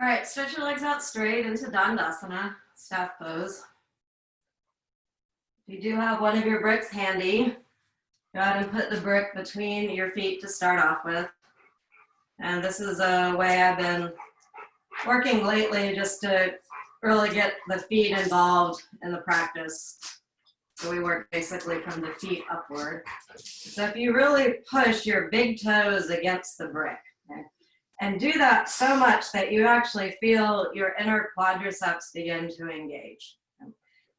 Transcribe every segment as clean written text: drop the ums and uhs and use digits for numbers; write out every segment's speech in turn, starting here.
All right, stretch your legs out straight into Dandasana, staff pose. If you do have one of your bricks handy, go ahead and put the brick between your feet to start off with. And this is a way I've been working lately just to really get the feet involved in the practice. So we work basically from the feet upward. So if you really push your big toes against the brick, okay, and do that so much that you actually feel your inner quadriceps begin to engage.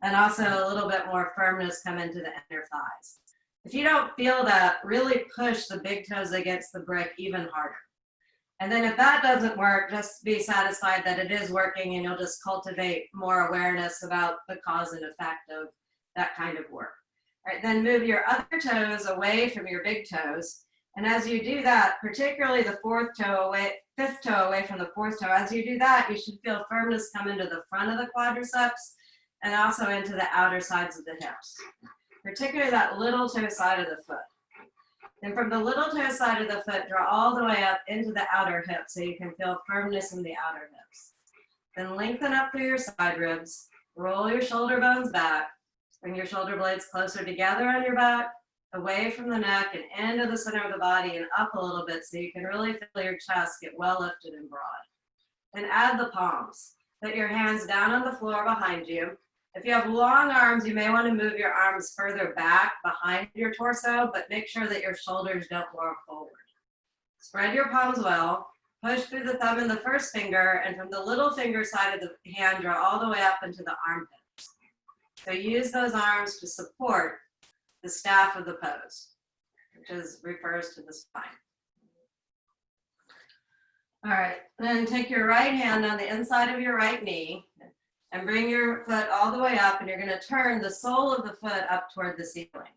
And also a little bit more firmness come into the inner thighs. If you don't feel that, really push the big toes against the brick even harder. And then if that doesn't work, just be satisfied that it is working and you'll just cultivate more awareness about the cause and effect of that kind of work. All right, then move your other toes away from your big toes. And as you do that, particularly the fifth toe away from the fourth toe, as you do that, you should feel firmness come into the front of the quadriceps and also into the outer sides of the hips, particularly that little toe side of the foot. Then from the little toe side of the foot, draw all the way up into the outer hip so you can feel firmness in the outer hips. Then lengthen up through your side ribs, roll your shoulder bones back, bring your shoulder blades closer together on your back, away from the neck and into the center of the body and up a little bit so you can really feel your chest get well lifted and broad. Then add the palms. Put your hands down on the floor behind you. If you have long arms, you may want to move your arms further back behind your torso, but make sure that your shoulders don't roll forward. Spread your palms well. Push through the thumb and the first finger, and from the little finger side of the hand, draw all the way up into the armpits. So use those arms to support the staff of the pose, which refers to the spine. All right, then take your right hand on the inside of your right knee and bring your foot all the way up, and you're going to turn the sole of the foot up toward the ceiling.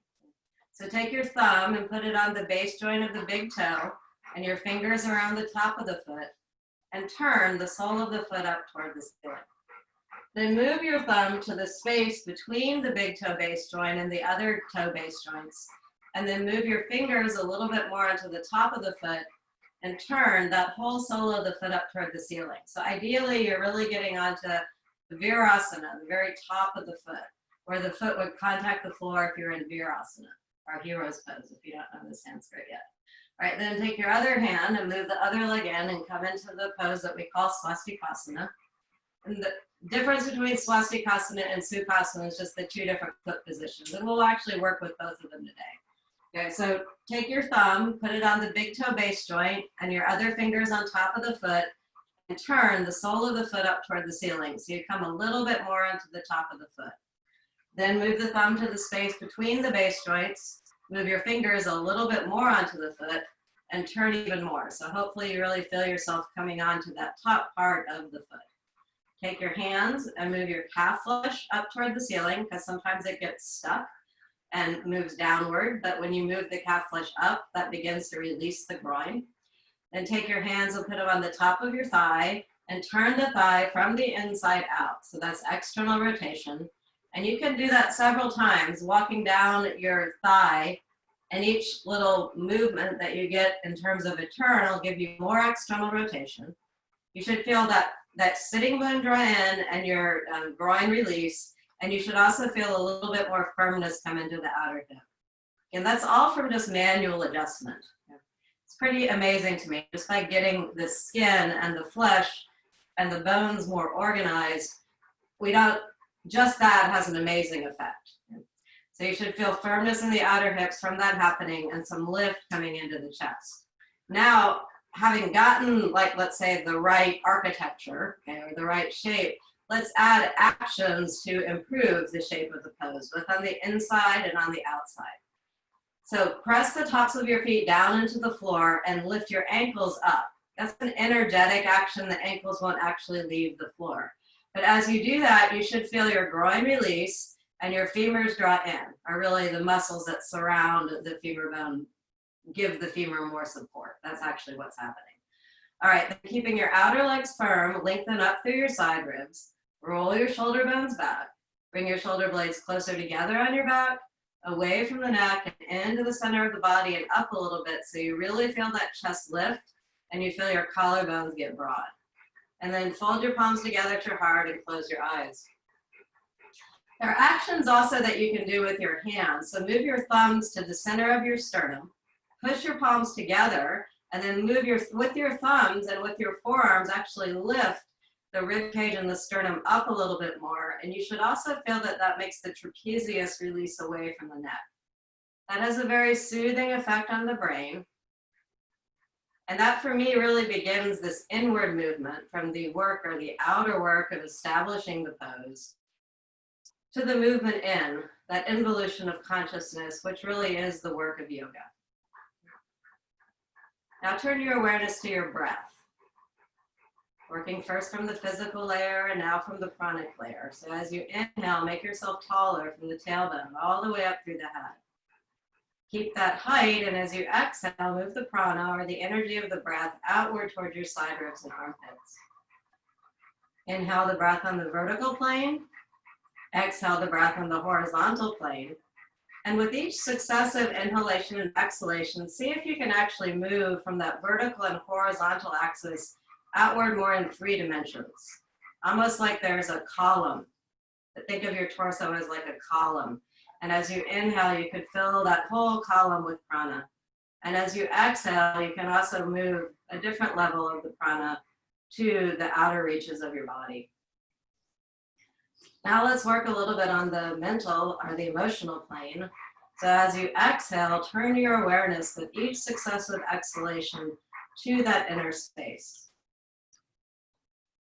So take your thumb and put it on the base joint of the big toe and your fingers around the top of the foot and turn the sole of the foot up toward the ceiling. Then move your thumb to the space between the big toe base joint and the other toe base joints, and then move your fingers a little bit more onto the top of the foot and turn that whole sole of the foot up toward the ceiling. So ideally, you're really getting onto the Virasana, the very top of the foot, where the foot would contact the floor if you're in Virasana, or hero's pose if you don't know the Sanskrit yet. All right, then take your other hand and move the other leg in and come into the pose that we call Swastikasana. And the difference between Swastikasana and Sukasana is just the two different foot positions, and we'll actually work with both of them today. Okay, so take your thumb, put it on the big toe base joint, and your other fingers on top of the foot, and turn the sole of the foot up toward the ceiling. So you come a little bit more onto the top of the foot. Then move the thumb to the space between the base joints, move your fingers a little bit more onto the foot, and turn even more. So hopefully you really feel yourself coming onto that top part of the foot. Take your hands and move your calf flesh up toward the ceiling, because sometimes it gets stuck and moves downward, but when you move the calf flesh up, that begins to release the groin. Then take your hands and put them on the top of your thigh and turn the thigh from the inside out. So that's external rotation. And you can do that several times, walking down your thigh, and each little movement that you get in terms of a turn will give you more external rotation. You should feel that sitting bone draw in and your groin release, and you should also feel a little bit more firmness come into the outer hip. And that's all from just manual adjustment. It's pretty amazing to me, just by getting the skin and the flesh and the bones more organized, just that has an amazing effect. So you should feel firmness in the outer hips from that happening and some lift coming into the chest. Now, having gotten, like, let's say, the right architecture, okay, or the right shape, let's add actions to improve the shape of the pose, both on the inside and on the outside. So press the tops of your feet down into the floor and lift your ankles up. That's an energetic action. The ankles won't actually leave the floor. But as you do that, you should feel your groin release and your femurs draw in, are really the muscles that surround the femur bone, give the femur more support. That's actually what's happening. All right, then keeping your outer legs firm, lengthen up through your side ribs, roll your shoulder bones back, bring your shoulder blades closer together on your back, away from the neck and into the center of the body and up a little bit so you really feel that chest lift and you feel your collarbones get broad. And then fold your palms together to your heart and close your eyes. There are actions also that you can do with your hands. So move your thumbs to the center of your sternum, push your palms together, and then move with your thumbs and with your forearms, actually lift the rib cage and the sternum up a little bit more. And you should also feel that that makes the trapezius release away from the neck. That has a very soothing effect on the brain. And that for me really begins this inward movement from the work or the outer work of establishing the pose to the movement in, that involution of consciousness, which really is the work of yoga. Now turn your awareness to your breath, working first from the physical layer and now from the pranic layer. So as you inhale, make yourself taller from the tailbone all the way up through the head. Keep that height, and as you exhale, move the prana, or the energy of the breath, outward toward your side ribs and armpits. Inhale the breath on the vertical plane. Exhale the breath on the horizontal plane. And with each successive inhalation and exhalation, see if you can actually move from that vertical and horizontal axis outward more in 3 dimensions. Almost like there's a column. Think of your torso as like a column. And as you inhale, you could fill that whole column with prana. And as you exhale, you can also move a different level of the prana to the outer reaches of your body. Now let's work a little bit on the mental or the emotional plane. So as you exhale, turn your awareness with each successive exhalation to that inner space.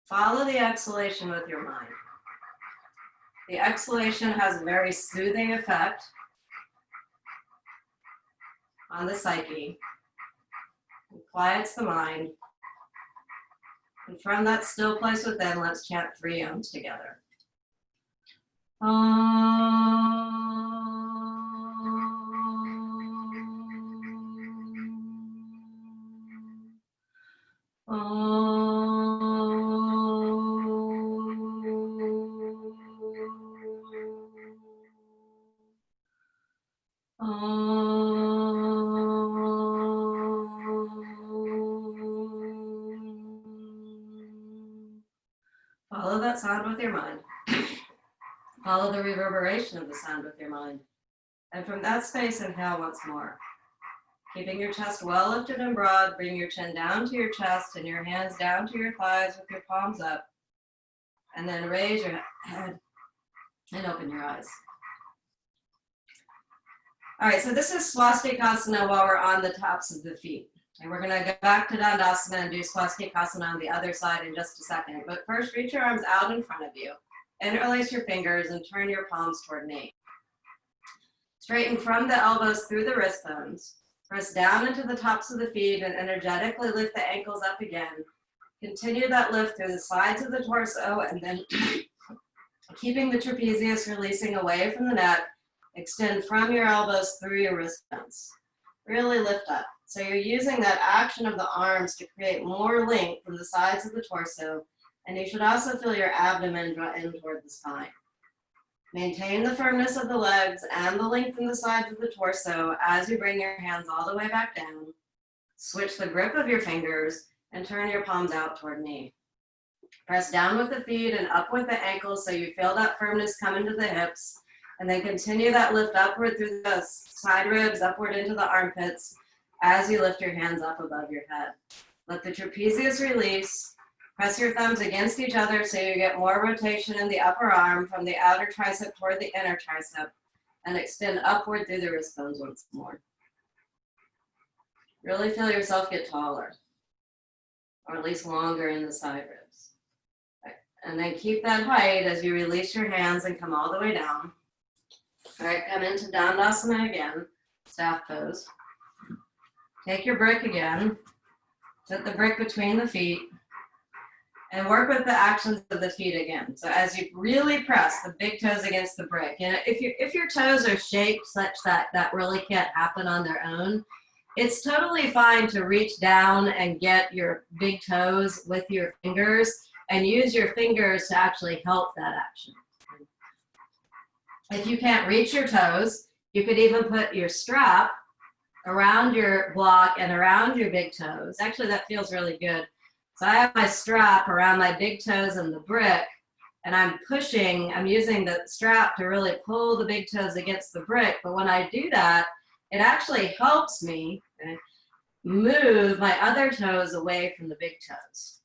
Follow the exhalation with your mind. The exhalation has a very soothing effect on the psyche. It quiets the mind. And from that still place within, let's chant 3 Ms together. Follow that sound with your mind. Follow the reverberation of the sound with your mind. And from that space, inhale once more. Keeping your chest well lifted and broad, bring your chin down to your chest and your hands down to your thighs with your palms up. And then raise your head and open your eyes. All right, so this is Swastikasana while we're on the tops of the feet. And we're gonna go back to Dandasana and do Swastikasana on the other side in just a second. But first, reach your arms out in front of you. Interlace your fingers and turn your palms toward me. Straighten from the elbows through the wrist bones. Press down into the tops of the feet and energetically lift the ankles up again. Continue that lift through the sides of the torso, and then keeping the trapezius releasing away from the neck, extend from your elbows through your wrist bones. Really lift up. So you're using that action of the arms to create more length from the sides of the torso, and you should also feel your abdomen draw in toward the spine. Maintain the firmness of the legs and the length in the sides of the torso as you bring your hands all the way back down. Switch the grip of your fingers and turn your palms out toward me. Press down with the feet and up with the ankles so you feel that firmness come into the hips, and then continue that lift upward through the side ribs, upward into the armpits as you lift your hands up above your head. Let the trapezius release. Press your thumbs against each other so you get more rotation in the upper arm from the outer tricep toward the inner tricep, and extend upward through the wrist bones once more. Really feel yourself get taller, or at least longer in the side ribs. Right. And then keep that height as you release your hands and come all the way down. All right, come into Dandasana again, staff pose. Take your brick again, set the brick between the feet, and work with the actions of the feet again. So as you really press the big toes against the brick, and if your toes are shaped such that that really can't happen on their own, it's totally fine to reach down and get your big toes with your fingers and use your fingers to actually help that action. If you can't reach your toes, you could even put your strap around your block and around your big toes. Actually, that feels really good. So I have my strap around my big toes and the brick, and I'm using the strap to really pull the big toes against the brick. But when I do that, it actually helps me move my other toes away from the big toes.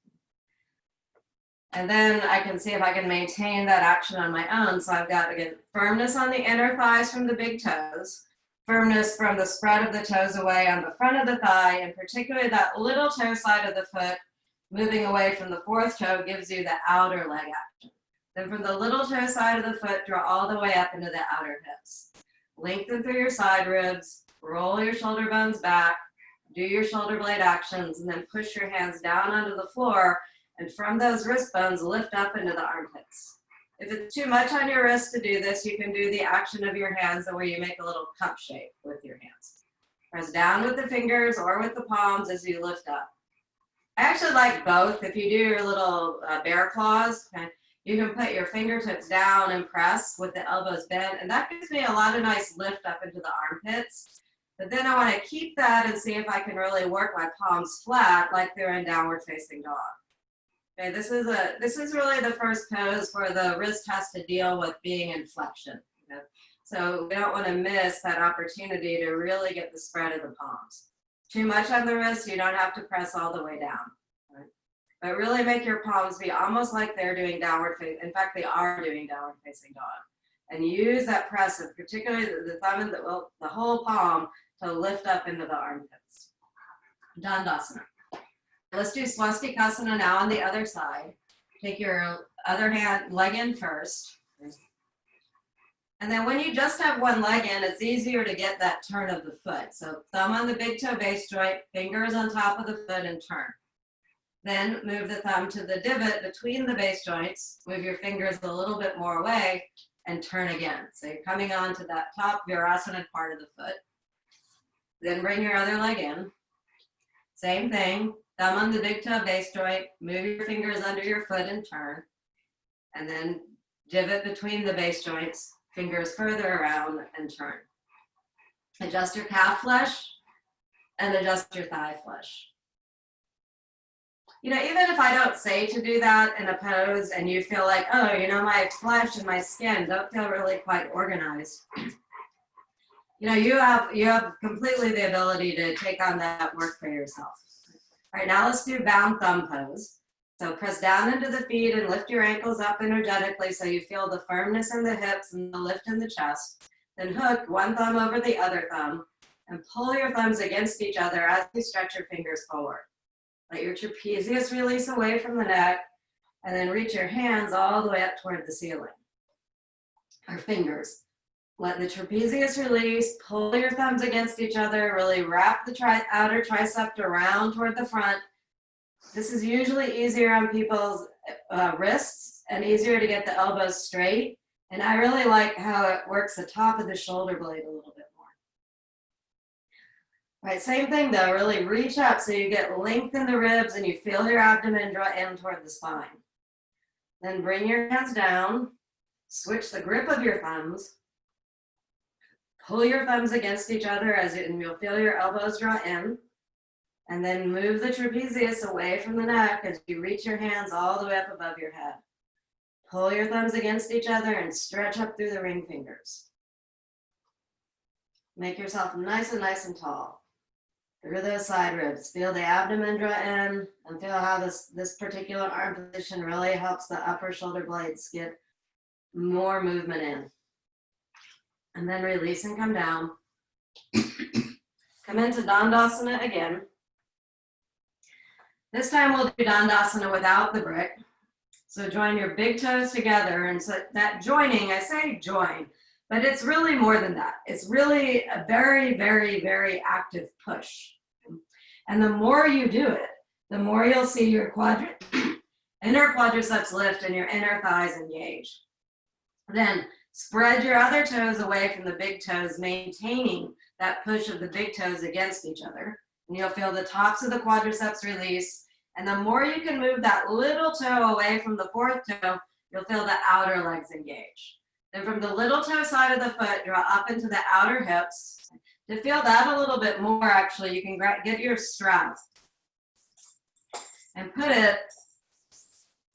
And then I can see if I can maintain that action on my own. So I've got, again, firmness on the inner thighs from the big toes, firmness from the spread of the toes away on the front of the thigh, and particularly that little toe side of the foot moving away from the fourth toe gives you the outer leg action. Then from the little toe side of the foot, draw all the way up into the outer hips. Lengthen through your side ribs, roll your shoulder bones back, do your shoulder blade actions, and then push your hands down onto the floor, and from those wrist bones, lift up into the armpits. If it's too much on your wrist to do this, you can do the action of your hands where you make a little cup shape with your hands. Press down with the fingers or with the palms as you lift up. I actually like both. If you do your little bear claws, you can put your fingertips down and press with the elbows bent, and that gives me a lot of nice lift up into the armpits. But then I want to keep that and see if I can really work my palms flat like they're in downward facing dog. Okay, this is really the first pose where the wrist has to deal with being in flexion. Okay? So we don't want to miss that opportunity to really get the spread of the palms. Too much on the wrist, you don't have to press all the way down. Right? But really make your palms be almost like they're doing downward facing. In fact, they are doing downward facing dog. And use that press, of particularly the thumb and the whole palm, to lift up into the armpits. Dandasana. Let's do Sukasana now on the other side. Take your other leg in first. And then when you just have one leg in, it's easier to get that turn of the foot. So thumb on the big toe base joint, fingers on top of the foot, and turn. Then move the thumb to the divot between the base joints. Move your fingers a little bit more away and turn again. So you're coming on to that top Virasana part of the foot. Then bring your other leg in. Same thing. Thumb on the big toe base joint, move your fingers under your foot and turn. And then divot between the base joints, fingers further around and turn. Adjust your calf flesh and adjust your thigh flesh. Even if I don't say to do that in a pose and you feel like, oh, my flesh and my skin don't feel really quite organized. You have completely the ability to take on that work for yourself. All right, now let's do bound thumb pose. So press down into the feet and lift your ankles up energetically so you feel the firmness in the hips and the lift in the chest. Then hook one thumb over the other thumb and pull your thumbs against each other as you stretch your fingers forward. Let your trapezius release away from the neck, and then reach your hands all the way up toward the ceiling, or fingers. Let the trapezius release, pull your thumbs against each other, really wrap the outer tricep around toward the front. This is usually easier on people's wrists and easier to get the elbows straight. And I really like how it works the top of the shoulder blade a little bit more. All right, same thing though, really reach up so you get length in the ribs and you feel your abdomen draw in toward the spine. Then bring your hands down, switch the grip of your thumbs, pull your thumbs against each other and you'll feel your elbows draw in. And then move the trapezius away from the neck as you reach your hands all the way up above your head. Pull your thumbs against each other and stretch up through the ring fingers. Make yourself nice and tall. Through those side ribs. Feel the abdomen draw in and feel how this particular arm position really helps the upper shoulder blades get more movement in. And then release and come down. Come into Dandasana again. This time we'll do Dandasana without the brick. So join your big toes together, and so that joining, I say join, but it's really more than that. It's really a very, very, very active push. And the more you do it, the more you'll see your inner quadriceps lift and your inner thighs engage. Then spread your other toes away from the big toes, maintaining that push of the big toes against each other. And you'll feel the tops of the quadriceps release. And the more you can move that little toe away from the fourth toe, you'll feel the outer legs engage. Then from the little toe side of the foot, draw up into the outer hips. To feel that a little bit more, actually, you can get your straps. and put it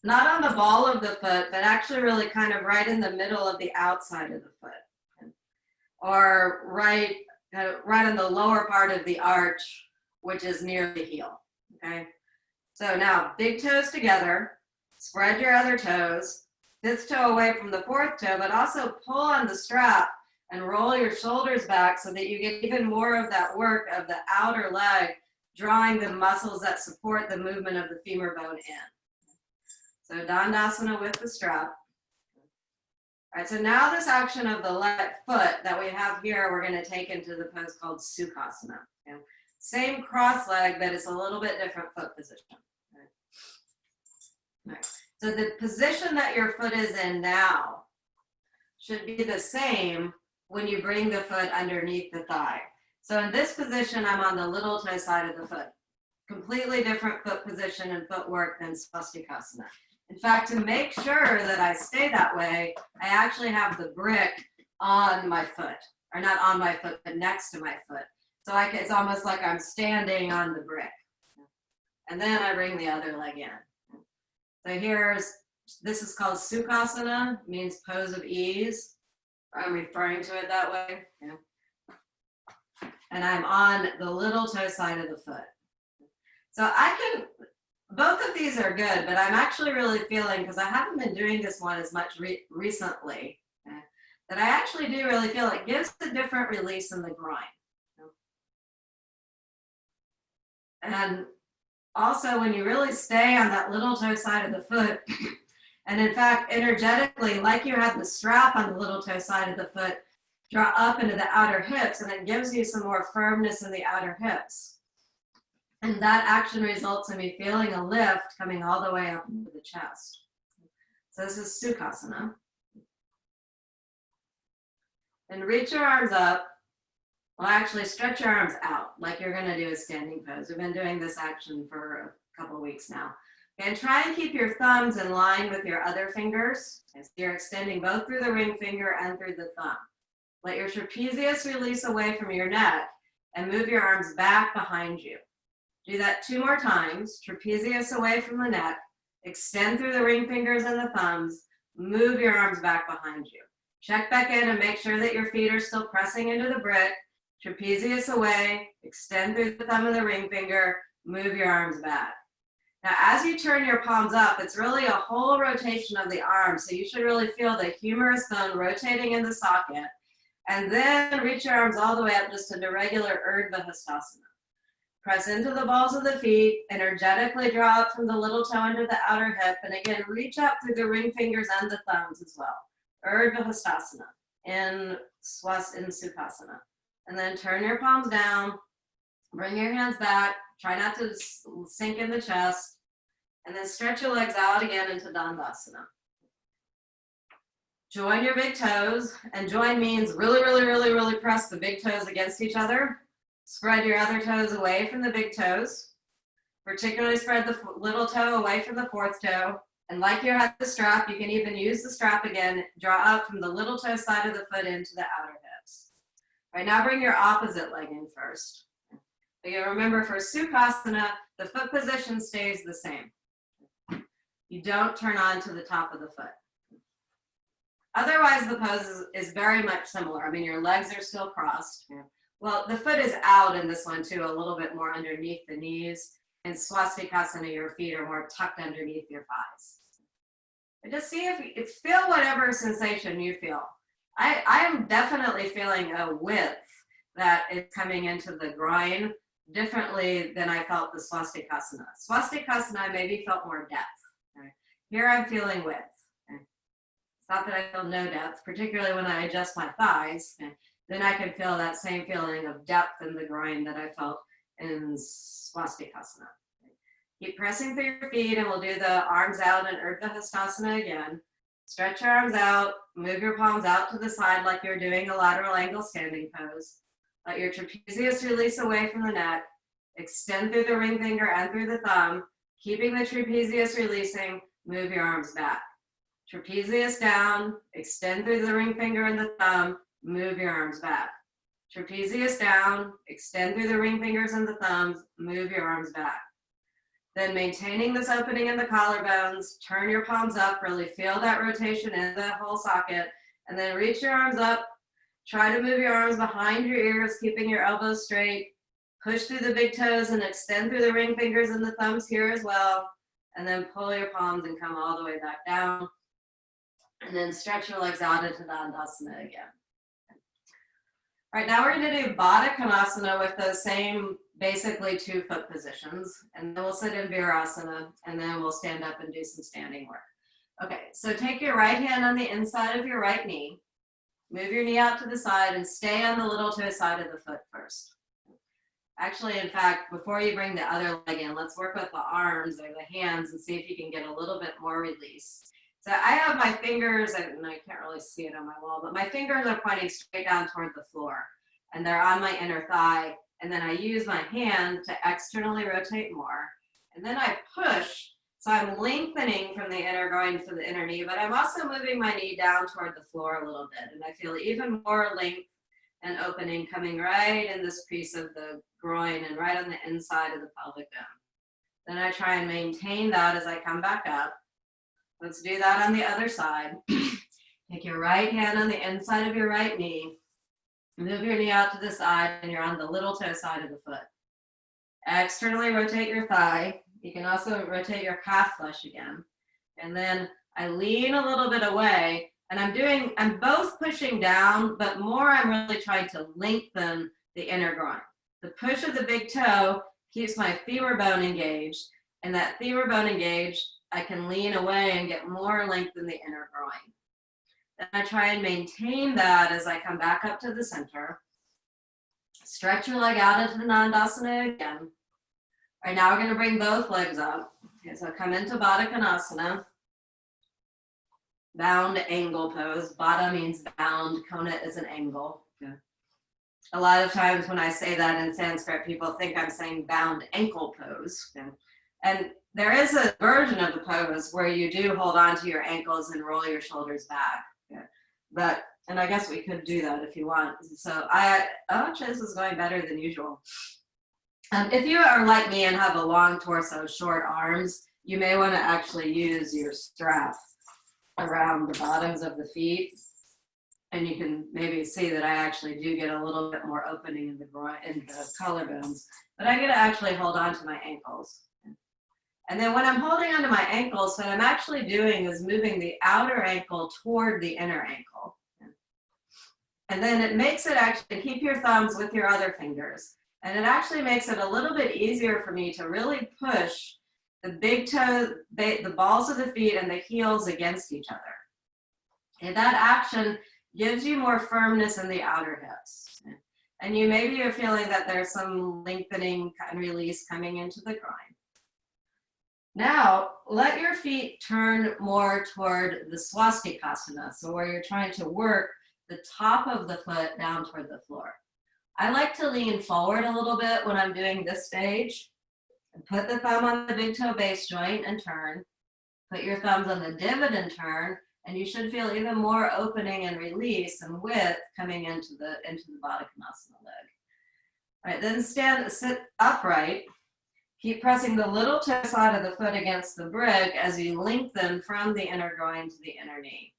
not on the ball of the foot, but actually really kind of right in the middle of the outside of the foot, or right on the lower part of the arch, which is near the heel, okay? So now big toes together, spread your other toes, fifth toe away from the fourth toe, but also pull on the strap and roll your shoulders back so that you get even more of that work of the outer leg, drawing the muscles that support the movement of the femur bone in. So Dandasana with the strap. All right, so now this action of the left foot that we have here, we're going to take into the pose called Sukasana. Okay? Same cross leg, but it's a little bit different foot position. All right. So the position that your foot is in now should be the same when you bring the foot underneath the thigh. So in this position, I'm on the little toe side of the foot. Completely different foot position and footwork than Sukasana. In fact, to make sure that I stay that way, I actually have the brick on my foot, or not on my foot, but next to my foot. So it's almost like I'm standing on the brick. And then I bring the other leg in. So this is called Sukhasana, means pose of ease. I'm referring to it that way. Yeah. And I'm on the little toe side of the foot. So both of these are good, but I'm actually really feeling, because I haven't been doing this one as much recently, okay, that I actually do really feel it gives a different release in the groin. And also when you really stay on that little toe side of the foot, and in fact, energetically, like you had the strap on the little toe side of the foot, draw up into the outer hips, and it gives you some more firmness in the outer hips. And that action results in me feeling a lift coming all the way up into the chest. So this is Sukhasana. And reach your arms up. Well, actually stretch your arms out like you're going to do a standing pose. We've been doing this action for a couple weeks now. And try and keep your thumbs in line with your other fingers. So you're extending both through the ring finger and through the thumb. Let your trapezius release away from your neck and move your arms back behind you. Do that 2 more times. Trapezius away from the neck, extend through the ring fingers and the thumbs, move your arms back behind you. Check back in and make sure that your feet are still pressing into the brick. Trapezius away, extend through the thumb and the ring finger, move your arms back. Now, as you turn your palms up, it's really a whole rotation of the arms. So you should really feel the humerus bone rotating in the socket. And then reach your arms all the way up just into regular Hastasana. Press into the balls of the feet, energetically draw up from the little toe into the outer hip, and again, reach up through the ring fingers and the thumbs as well. Hastasana in Sukhasana. And then turn your palms down, bring your hands back, try not to sink in the chest, and then stretch your legs out again into Dandasana. Join your big toes, and join means really, really, really, really press the big toes against each other. Spread your other toes away from the big toes. Particularly spread the little toe away from the fourth toe. And like you had the strap, you can even use the strap again. Draw up from the little toe side of the foot into the outer hips. All right, now bring your opposite leg in first. Again, remember for Sukhasana, the foot position stays the same. You don't turn on to the top of the foot. Otherwise, the pose is very much similar. I mean, your legs are still crossed. Well, the foot is out in this one too, a little bit more underneath the knees. In Swastikasana, your feet are more tucked underneath your thighs. But just see if feel whatever sensation you feel. I am definitely feeling a width that is coming into the groin differently than I felt the Swastikasana. Swastikasana, I maybe felt more depth. Right? Here I'm feeling width. Okay? It's not that I feel no depth, particularly when I adjust my thighs. Okay? Then I can feel that same feeling of depth in the groin that I felt in Swastikasana. Keep pressing through your feet, and we'll do the arms out in Hastasana again. Stretch your arms out, move your palms out to the side like you're doing a lateral angle standing pose. Let your trapezius release away from the neck. Extend through the ring finger and through the thumb. Keeping the trapezius releasing, move your arms back. Trapezius down, extend through the ring finger and the thumb, move your arms back. Trapezius down, extend through the ring fingers and the thumbs, move your arms back. Then maintaining this opening in the collarbones, turn your palms up, really feel that rotation in the whole socket, and then reach your arms up. Try to move your arms behind your ears, keeping your elbows straight. Push through the big toes and extend through the ring fingers and the thumbs here as well. And then pull your palms and come all the way back down. And then stretch your legs out into Dandasana again. All right, now we're going to do Badakanasana with those same basically 2 foot positions. And then we'll sit in Virasana, and then we'll stand up and do some standing work. Okay, so take your right hand on the inside of your right knee. Move your knee out to the side and stay on the little toe side of the foot first. Actually, in fact, before you bring the other leg in, let's work with the arms or the hands and see if you can get a little bit more release. So I have my fingers, and I can't really see it on my wall, but my fingers are pointing straight down toward the floor, and they're on my inner thigh. And then I use my hand to externally rotate more. And then I push, so I'm lengthening from the inner groin to the inner knee, but I'm also moving my knee down toward the floor a little bit. And I feel even more length and opening coming right in this crease of the groin and right on the inside of the pelvic bone. Then I try and maintain that as I come back up. Let's do that on the other side. Take your right hand on the inside of your right knee. Move your knee out to the side, and you're on the little toe side of the foot. Externally rotate your thigh. You can also rotate your calf flesh again. And then I lean a little bit away, and I'm both pushing down, but more I'm really trying to lengthen the inner groin. The push of the big toe keeps my femur bone engaged, and that femur bone engaged, I can lean away and get more length in the inner groin. Then I try and maintain that as I come back up to the center. Stretch your leg out into the Dandasana again. All right, now we're going to bring both legs up. Okay, so come into Badakanasana. Bound angle pose. Baddha means bound. Kona is an angle. Okay. A lot of times when I say that in Sanskrit, people think I'm saying bound ankle pose. Okay. And there is a version of the pose where you do hold on to your ankles and roll your shoulders back. Yeah. And I guess we could do that if you want. So actually this is going better than usual. If you are like me and have a long torso, short arms, you may want to actually use your strap around the bottoms of the feet. And you can maybe see that I actually do get a little bit more opening in the groin, in the collarbones, but I get to actually hold on to my ankles. And then when I'm holding onto my ankles, what I'm actually doing is moving the outer ankle toward the inner ankle. And then it makes it actually, keep your thumbs with your other fingers. And it actually makes it a little bit easier for me to really push the big toe, the balls of the feet and the heels against each other. Okay, that action gives you more firmness in the outer hips. And you maybe are feeling that there's some lengthening and release coming into the groin. Now, let your feet turn more toward the Sukasana, so where you're trying to work the top of the foot down toward the floor. I like to lean forward a little bit when I'm doing this stage. And put the thumb on the big toe base joint and turn. Put your thumbs on the divot and turn, and you should feel even more opening and release and width coming into the Badakanasana leg. All right, then sit upright. Keep pressing the little toe side of the foot against the brick as you lengthen from the inner groin to the inner knee.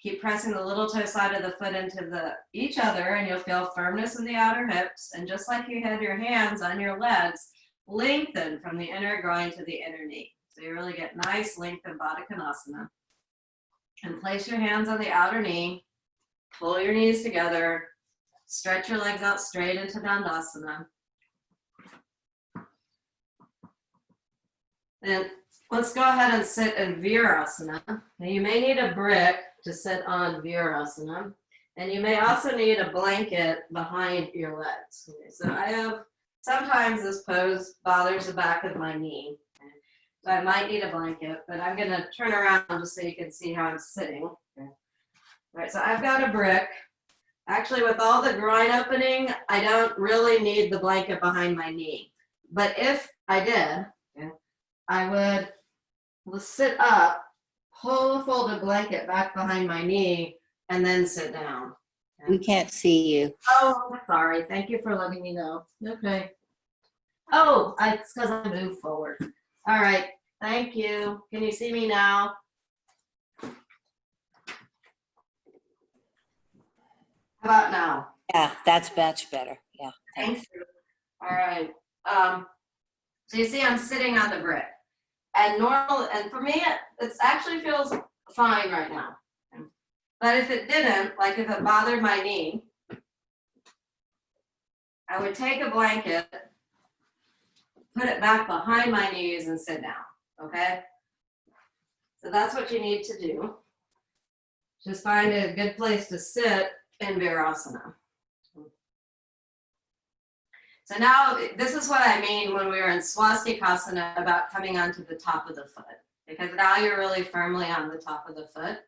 Keep pressing the little toe side of the foot into each other, and you'll feel firmness in the outer hips. And just like you had your hands on your legs, lengthen from the inner groin to the inner knee. So you really get nice length in Badakanasana. And place your hands on the outer knee. Pull your knees together. Stretch your legs out straight into Dandasana. And let's go ahead and sit in Virasana. Now you may need a brick to sit on Virasana, and you may also need a blanket behind your legs. Okay, so sometimes this pose bothers the back of my knee. Okay, so I might need a blanket, but I'm gonna turn around just so you can see how I'm sitting. Okay. All right, so I've got a brick. Actually, with all the groin opening, I don't really need the blanket behind my knee. But if I did, okay, I would sit up, pull a folded blanket back behind my knee, and then sit down. Okay. We can't see you. Oh, I'm sorry. Thank you for letting me know. Okay. Oh, it's because I moved forward. All right, thank you. Can you see me now? How about now? Yeah, that's much better. Yeah. Thanks. All right. So you see I'm sitting on the brick. And for me, it actually feels fine right now. But if it didn't, like if it bothered my knee, I would take a blanket, put it back behind my knees and sit down, okay? So that's what you need to do. Just find a good place to sit in Virasana. So now, this is what I mean when we were in Swastikasana about coming onto the top of the foot, because now you're really firmly on the top of the foot.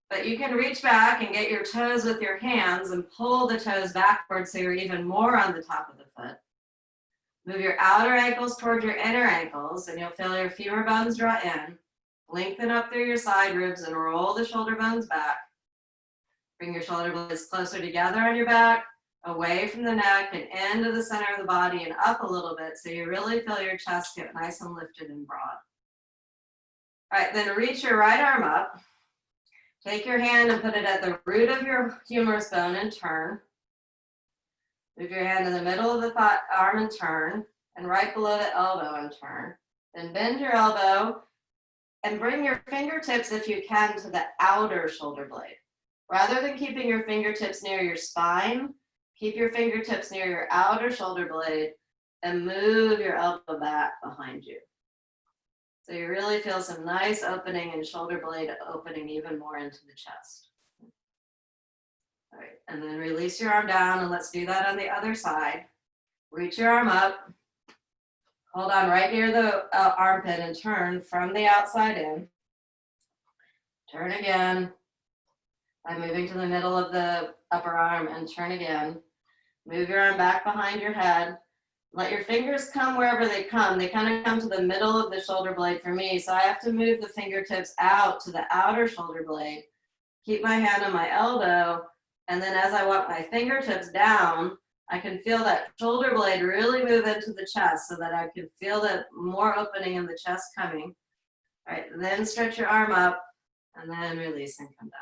But you can reach back and get your toes with your hands and pull the toes backwards so you're even more on the top of the foot. Move your outer ankles toward your inner ankles and you'll feel your femur bones draw in. Lengthen up through your side ribs and roll the shoulder bones back. Bring your shoulder blades closer together on your back, away from the neck and into the center of the body and up a little bit so you really feel your chest get nice and lifted and broad. All right, then reach your right arm up. Take your hand and put it at the root of your humerus bone and turn. Move your hand in the middle of the arm and turn, and right below the elbow and turn. Then bend your elbow and bring your fingertips, if you can, to the outer shoulder blade. Rather than keeping your fingertips near your spine, keep your fingertips near your outer shoulder blade and move your elbow back behind you. So you really feel some nice opening and shoulder blade opening even more into the chest. All right, and then release your arm down and let's do that on the other side. Reach your arm up, hold on right near the armpit and turn from the outside in. Turn again by moving to the middle of the upper arm and turn again. Move your arm back behind your head. Let your fingers come wherever they come. They kind of come to the middle of the shoulder blade for me, so I have to move the fingertips out to the outer shoulder blade. Keep my hand on my elbow, and then as I walk my fingertips down, I can feel that shoulder blade really move into the chest so that I can feel the more opening in the chest coming. All right, then stretch your arm up, and then release and come down.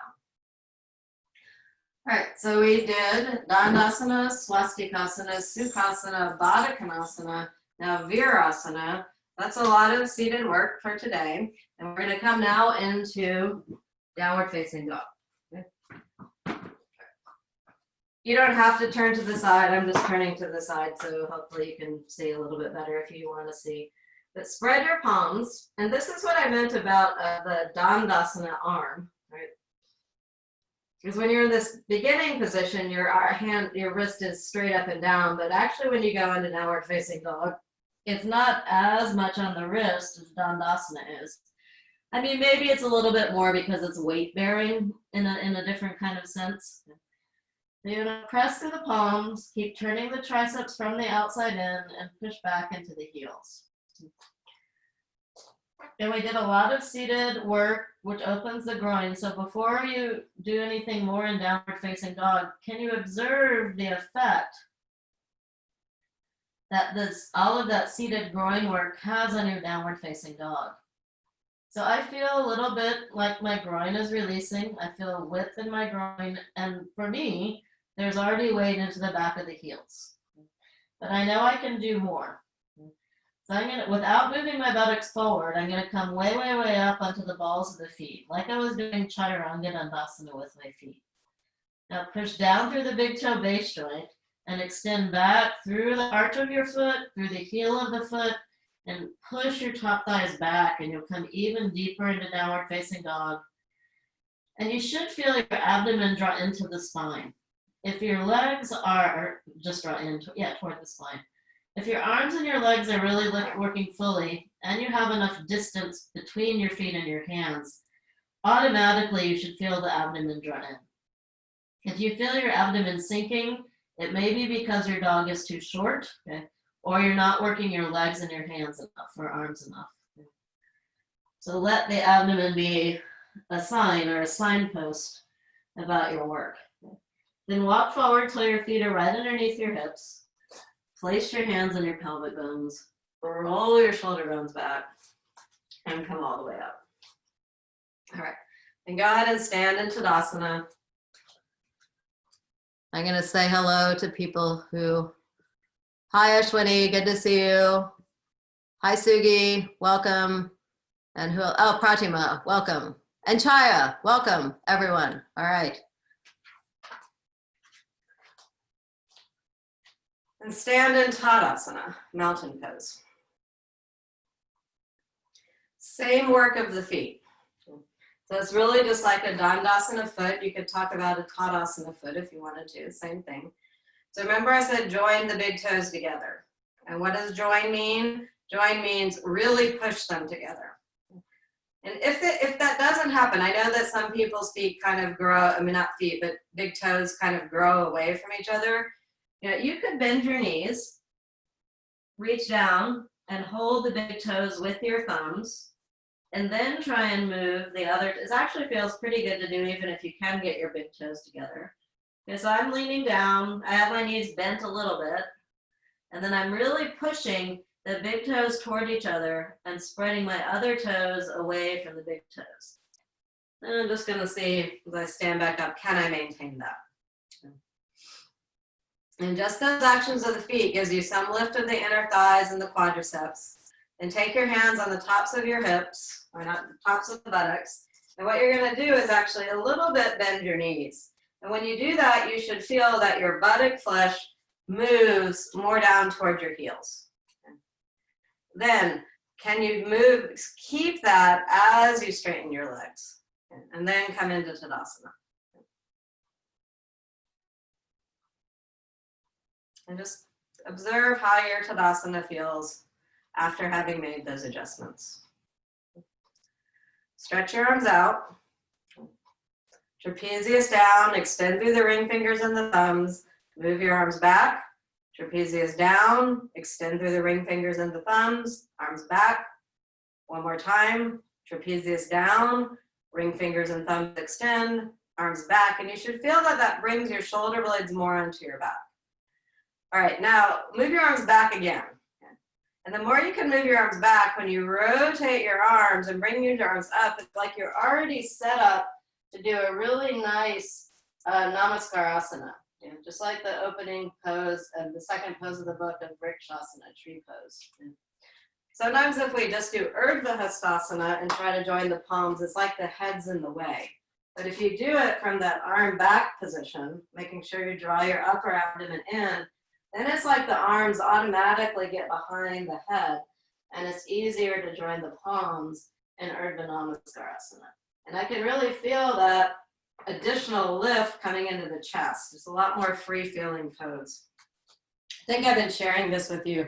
All right, so we did Dandasana, Swastikasana, Sukhasana, Badakanasana, now Virasana. That's a lot of seated work for today. And we're going to come now into downward facing dog. Okay. You don't have to turn to the side. I'm just turning to the side, so hopefully you can see a little bit better if you want to see. But spread your palms. And this is what I meant about the Dandasana arm. Right? Because when you're in this beginning position, your wrist is straight up and down, but actually when you go into downward facing dog, it's not as much on the wrist as Dandasana is. I mean, maybe it's a little bit more because it's weight bearing in a different kind of sense. So you're gonna press through the palms, keep turning the triceps from the outside in and push back into the heels. And we did a lot of seated work, which opens the groin. So before you do anything more in downward facing dog, can you observe the effect that all of that seated groin work has on your downward facing dog? So I feel a little bit like my groin is releasing. I feel width in my groin. And for me, there's already weight into the back of the heels. But I know I can do more. So I'm gonna, without moving my buttocks forward, I'm gonna come way, way, way up onto the balls of the feet, like I was doing Chaturanga Dandasana with my feet. Now push down through the big toe base joint and extend back through the arch of your foot, through the heel of the foot, and push your top thighs back, and you'll come even deeper into downward facing dog. And you should feel your abdomen draw into the spine. If your legs are just draw in, toward the spine. If your arms and your legs are really working fully and you have enough distance between your feet and your hands, automatically you should feel the abdomen draw in. If you feel your abdomen sinking, it may be because your dog is too short, okay, or you're not working your legs and your hands enough or arms enough. Okay. So let the abdomen be a sign or a signpost about your work. Okay. Then walk forward till your feet are right underneath your hips. Place your hands on your pelvic bones. roll your shoulder bones back and come all the way up. All right, and go ahead and stand in Tadasana. I'm gonna say hello to people who, hi Ashwini, good to see you. Hi Sugi, welcome. And who, oh, Pratima, welcome. And Chaya, welcome everyone. All right. And stand in Tadasana, mountain pose. Same work of the feet. So it's really just like a Dandasana foot. You could talk about a Tadasana foot if you wanted to, same thing. So remember I said join the big toes together. And what does join mean? Join means really push them together. And if that doesn't happen, I know that some people's feet kind of grow, I mean not feet, but big toes kind of grow away from each other. You know, you could bend your knees, reach down and hold the big toes with your thumbs, and then try and move the other. It actually feels pretty good to do even if you can get your big toes together. Okay, so I'm leaning down, I have my knees bent a little bit, and then I'm really pushing the big toes toward each other and spreading my other toes away from the big toes. And I'm just gonna see as I stand back up, can I maintain that? And just those actions of the feet gives you some lift of the inner thighs and the quadriceps. And take your hands on the tops of your hips, or not the tops of the buttocks. And what you're gonna do is actually a little bit bend your knees. And when you do that, you should feel that your buttock flesh moves more down toward your heels. Then, can you move, keep that as you straighten your legs. And then come into Tadasana. And just observe how your Tadasana feels after having made those adjustments. Stretch your arms out. Trapezius down, extend through the ring fingers and the thumbs. Move your arms back. Trapezius down, extend through the ring fingers and the thumbs. Arms back. One more time. Trapezius down, ring fingers and thumbs extend. Arms back. And you should feel that that brings your shoulder blades more onto your back. All right, now move your arms back again. And the more you can move your arms back, when you rotate your arms and bring your arms up, it's like you're already set up to do a really nice Namaskar Asana. You know, just like the opening pose and the second pose of the book of Virasana, tree pose. Sometimes if we just do Hastasana and try to join the palms, it's like the head's in the way. But if you do it from that arm back position, making sure you draw your upper abdomen in, then it's like the arms automatically get behind the head, and it's easier to join the palms in Namaskar Asana. And I can really feel that additional lift coming into the chest. It's a lot more free-feeling pose. I think I've been sharing this with you,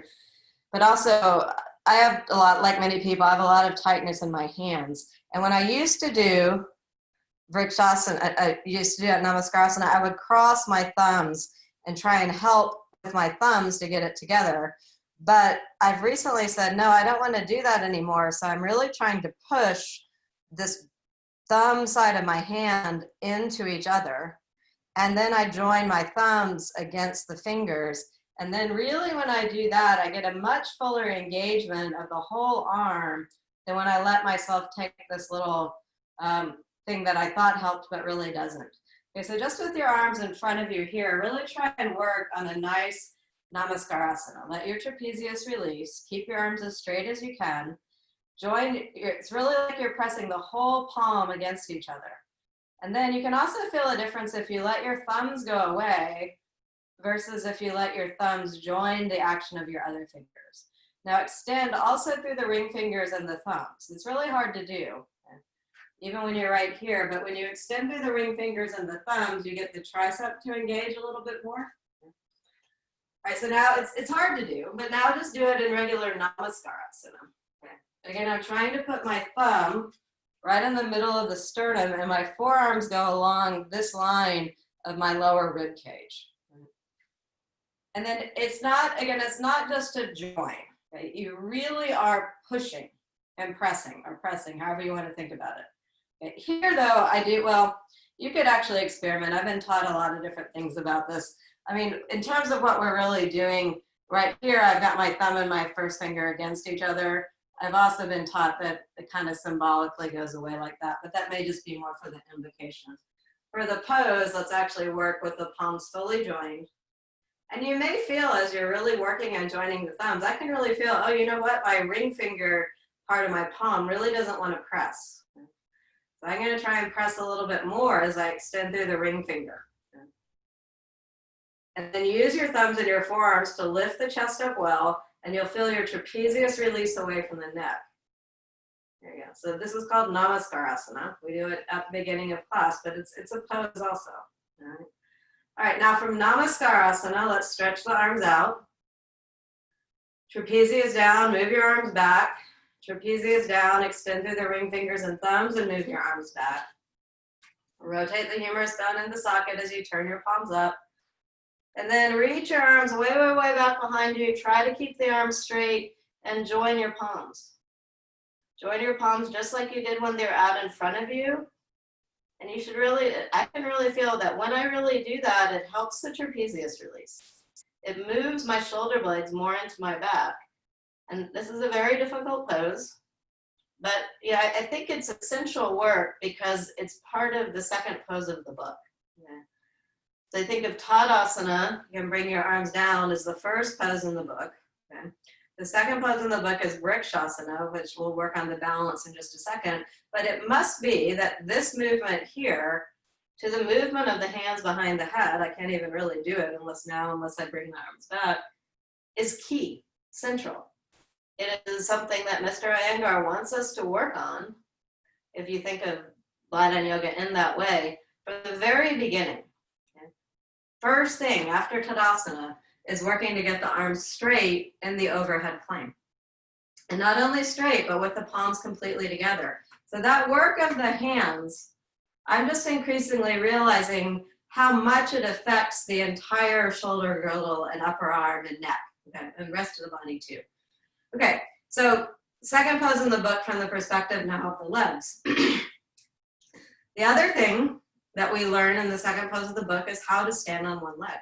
but also I have a lot, like many people, I have a lot of tightness in my hands. And when I used to do Virasana, I used to do Namaskar Asana, I would cross my thumbs and try and help with my thumbs to get it together. But I've recently said, no, I don't want to do that anymore. So I'm really trying to push this thumb side of my hand into each other. And then I join my thumbs against the fingers. And then really when I do that, I get a much fuller engagement of the whole arm than when I let myself take this little thing that I thought helped, but really doesn't. Okay, so just with your arms in front of you here, really try and work on a nice Namaskar Asana. Let your trapezius release. Keep your arms as straight as you can. It's really like you're pressing the whole palm against each other. And then you can also feel a difference if you let your thumbs go away versus if you let your thumbs join the action of your other fingers. Now extend also through the ring fingers and the thumbs. It's really hard to do, even when you're right here, but when you extend through the ring fingers and the thumbs, you get the tricep to engage a little bit more. All right, so now it's hard to do, but now just do it in regular Namaskar Asana. Okay. Again, I'm trying to put my thumb right in the middle of the sternum and my forearms go along this line of my lower rib cage. And then it's not just to join, right? You really are pushing and pressing, or pressing, however you want to think about it. Okay. Here though, you could actually experiment. I've been taught a lot of different things about this. I mean, in terms of what we're really doing, right here, I've got my thumb and my first finger against each other. I've also been taught that it kind of symbolically goes away like that, but that may just be more for the invocation. For the pose, let's actually work with the palms fully joined. And you may feel as you're really working on joining the thumbs, I can really feel, oh, you know what? My ring finger part of my palm really doesn't want to press. So I'm going to try and press a little bit more as I extend through the ring finger. And then use your thumbs and your forearms to lift the chest up well, and you'll feel your trapezius release away from the neck. There you go. So this is called Namaskar Asana. We do it at the beginning of class, but it's a pose also. All right, now from Namaskar Asana, let's stretch the arms out. Trapezius down, move your arms back. Trapezius down, extend through the ring fingers and thumbs and move your arms back. Rotate the humerus down in the socket as you turn your palms up. And then reach your arms way, way, way back behind you. Try to keep the arms straight and join your palms. Join your palms just like you did when they're out in front of you. And you should really, I can really feel that when I really do that, it helps the trapezius release. It moves my shoulder blades more into my back. And this is a very difficult pose. But yeah, I think it's essential work because it's part of the second pose of the book. Yeah. So I think of Tadasana, you can bring your arms down, is the first pose in the book. Okay. The second pose in the book is Virasana, which we'll work on the balance in just a second. But it must be that this movement here, to the movement of the hands behind the head, I can't even really do it unless I bring my arms back, is key, central. It is something that Mr. Iyengar wants us to work on, if you think of Baddha yoga in that way, from the very beginning. First thing after Tadasana is working to get the arms straight in the overhead plane. And not only straight, but with the palms completely together. So that work of the hands, I'm just increasingly realizing how much it affects the entire shoulder girdle and upper arm and neck, okay, and rest of the body too. Okay, so second pose in the book from the perspective now of the legs. The other thing that we learn in the second pose of the book is how to stand on one leg.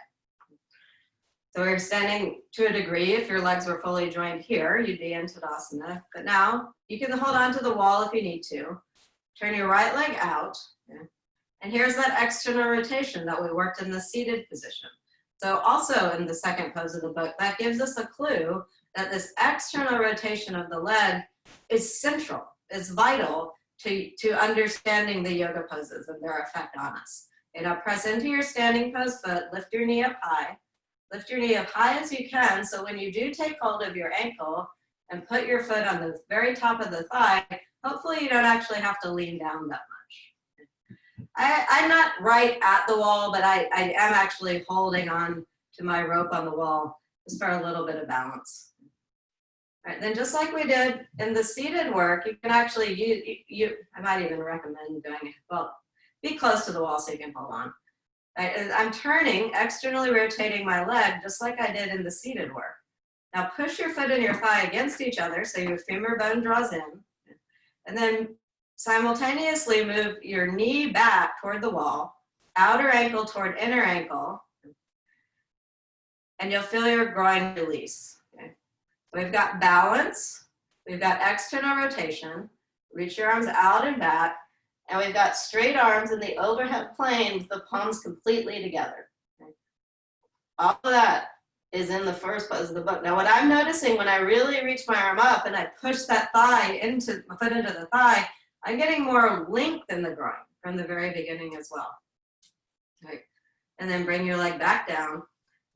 So we're standing to a degree. If your legs were fully joined here, you'd be in Tadasana. But now you can hold on to the wall if you need to. Turn your right leg out. Okay. And here's that external rotation that we worked in the seated position. So also in the second pose of the book, that gives us a clue that this external rotation of the leg is central, is vital to understanding the yoga poses and their effect on us. Okay, now press into your standing pose foot, lift your knee up high. Lift your knee up high as you can, so when you do take hold of your ankle and put your foot on the very top of the thigh, hopefully you don't actually have to lean down that much. I'm not right at the wall, but I am actually holding on to my rope on the wall just for a little bit of balance. All right, then just like we did in the seated work, you can actually use, I might even recommend doing, well, be close to the wall so you can hold on. I'm turning, externally rotating my leg just like I did in the seated work. Now push your foot and your thigh against each other so your femur bone draws in. And then simultaneously move your knee back toward the wall, outer ankle toward inner ankle, and you'll feel your groin release. Okay? So we've got balance, we've got external rotation, reach your arms out and back, and we've got straight arms in the overhead plane with the palms completely together. Okay? All of that is in the first pose of the book. Now what I'm noticing when I really reach my arm up and I push that thigh into, my foot into the thigh, I'm getting more length in the groin from the very beginning as well. Right. And then bring your leg back down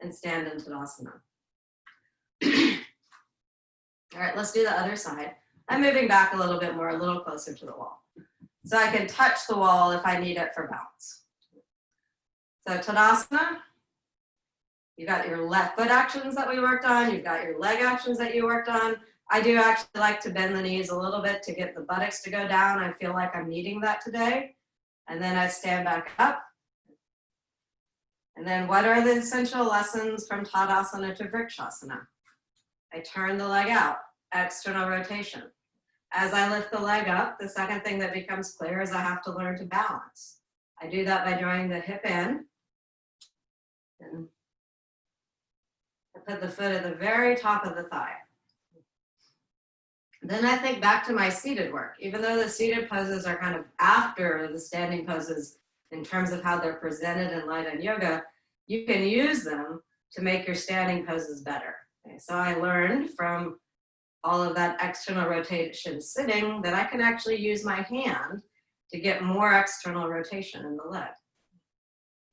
and stand in Tadasana. All right, let's do the other side. I'm moving back a little bit more, a little closer to the wall. So I can touch the wall if I need it for balance. So Tadasana, you've got your left foot actions that we worked on, you've got your leg actions that you worked on. I do actually like to bend the knees a little bit to get the buttocks to go down. I feel like I'm needing that today. And then I stand back up. And then what are the essential lessons from Tadasana to Virasana? I turn the leg out, external rotation. As I lift the leg up, the second thing that becomes clear is I have to learn to balance. I do that by drawing the hip in. And put the foot at the very top of the thigh. Then I think back to my seated work. Even though the seated poses are kind of after the standing poses in terms of how they're presented in light and yoga, you can use them to make your standing poses better. Okay, so I learned from all of that external rotation sitting that I can actually use my hand to get more external rotation in the leg.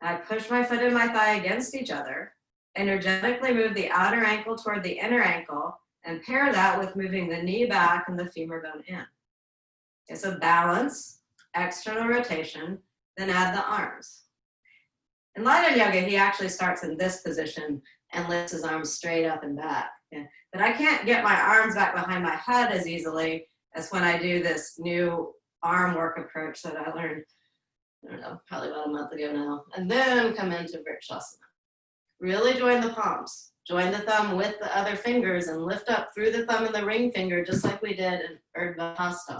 I push my foot and my thigh against each other, energetically move the outer ankle toward the inner ankle, and pair that with moving the knee back and the femur bone in. Okay, so balance, external rotation, then add the arms. In Light Yoga, he actually starts in this position and lifts his arms straight up and back. Okay? But I can't get my arms back behind my head as easily as when I do this new arm work approach that I learned, I don't know, probably about a month ago now, and then come into Virasana. Really join the palms. Join the thumb with the other fingers and lift up through the thumb and the ring finger, just like we did in Hasta.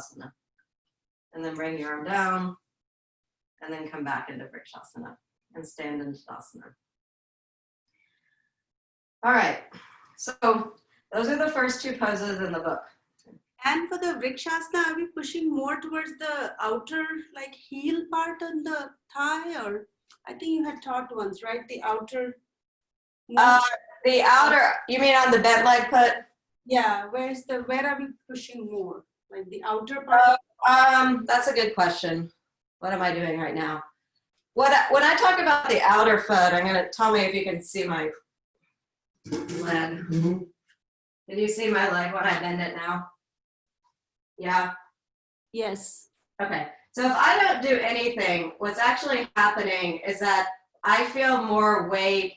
And then bring your arm down, and then come back into Virasana and stand in Tadasana. All right, so those are the first two poses in the book. And for the Virasana, are we pushing more towards the outer, like heel part on the thigh? Or I think you had taught once, right? The outer. The outer, you mean on the bent leg put? Yeah, where are we pushing more? Like the outer part? That's a good question. What am I doing right now? When I talk about the outer foot, I'm gonna tell me if you can see my leg. Mm-hmm. Can you see my leg when I bend it now? Yeah? Yes. Okay. So if I don't do anything, what's actually happening is that I feel more weight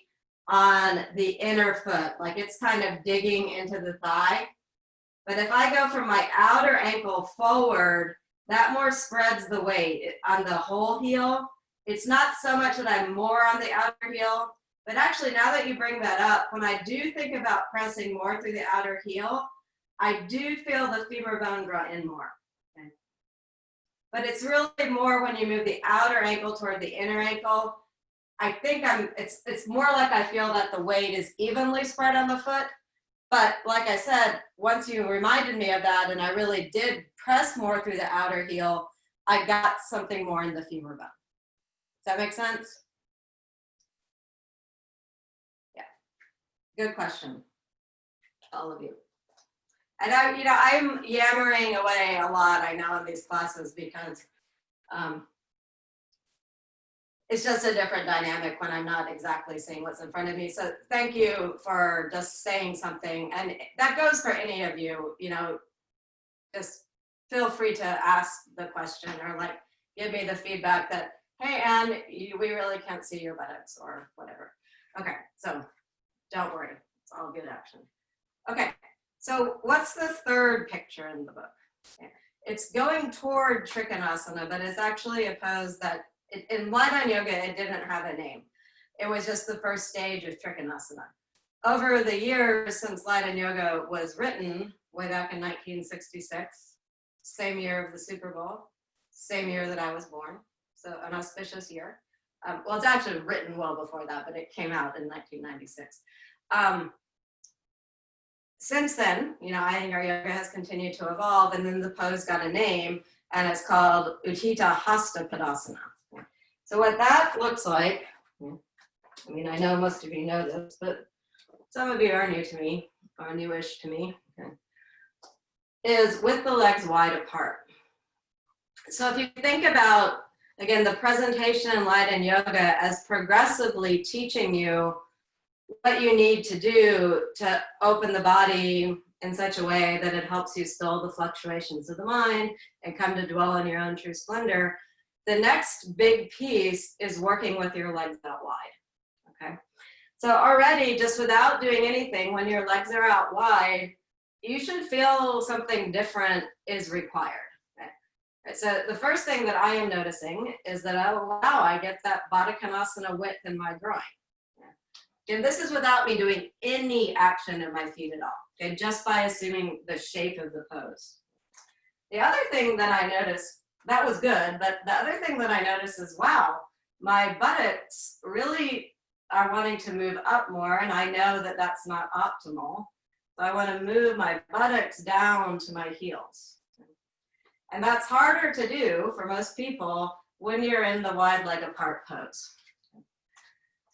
on the inner foot, like it's kind of digging into the thigh. But if I go from my outer ankle forward, that more spreads the weight on the whole heel. It's not so much that I'm more on the outer heel, but actually now that you bring that up, when I do think about pressing more through the outer heel, I do feel the femur bone draw in more. Okay. But it's really more when you move the outer ankle toward the inner ankle. I think it's more like I feel that the weight is evenly spread on the foot. But like I said, once you reminded me of that and I really did press more through the outer heel, I got something more in the femur bone. Does that make sense? Yeah, good question, all of you. And I'm yammering away a lot, I know, in these classes because it's just a different dynamic when I'm not exactly seeing what's in front of me. So thank you for just saying something. And that goes for any of you, just feel free to ask the question or like give me the feedback that, hey, Anne, we really can't see your buttocks or whatever. Okay, so don't worry, it's all good action. Okay, so what's the third picture in the book? It's going toward Trikonasana, but it's actually a pose that in Light Yoga, it didn't have a name. It was just the first stage of Trikonasana. Over the years since Light Yoga was written, way back in 1966, same year of the Super Bowl, same year that I was born, so an auspicious year. Well, it's actually written well before that, but it came out in 1996. Since then, Iyengar yoga has continued to evolve, and then the pose got a name, and it's called Utita Hasta Padasana. So what that looks like, I know most of you know this, but some of you are new to me, or newish to me, is with the legs wide apart. So if you think about, again, the presentation in Light Yoga as progressively teaching you what you need to do to open the body in such a way that it helps you still the fluctuations of the mind and come to dwell in your own true splendor, the next big piece is working with your legs out wide, okay? So already, just without doing anything, when your legs are out wide, you should feel something different is required. Okay? So the first thing that I am noticing is that I get that Badakanasana width in my groin. Okay? And this is without me doing any action in my feet at all, okay? Just by assuming the shape of the pose. The other thing that I noticed, that was good, but the other thing that I noticed is, wow, my buttocks really are wanting to move up more, and I know that that's not optimal. So I want to move my buttocks down to my heels. And that's harder to do for most people when you're in the wide leg apart pose.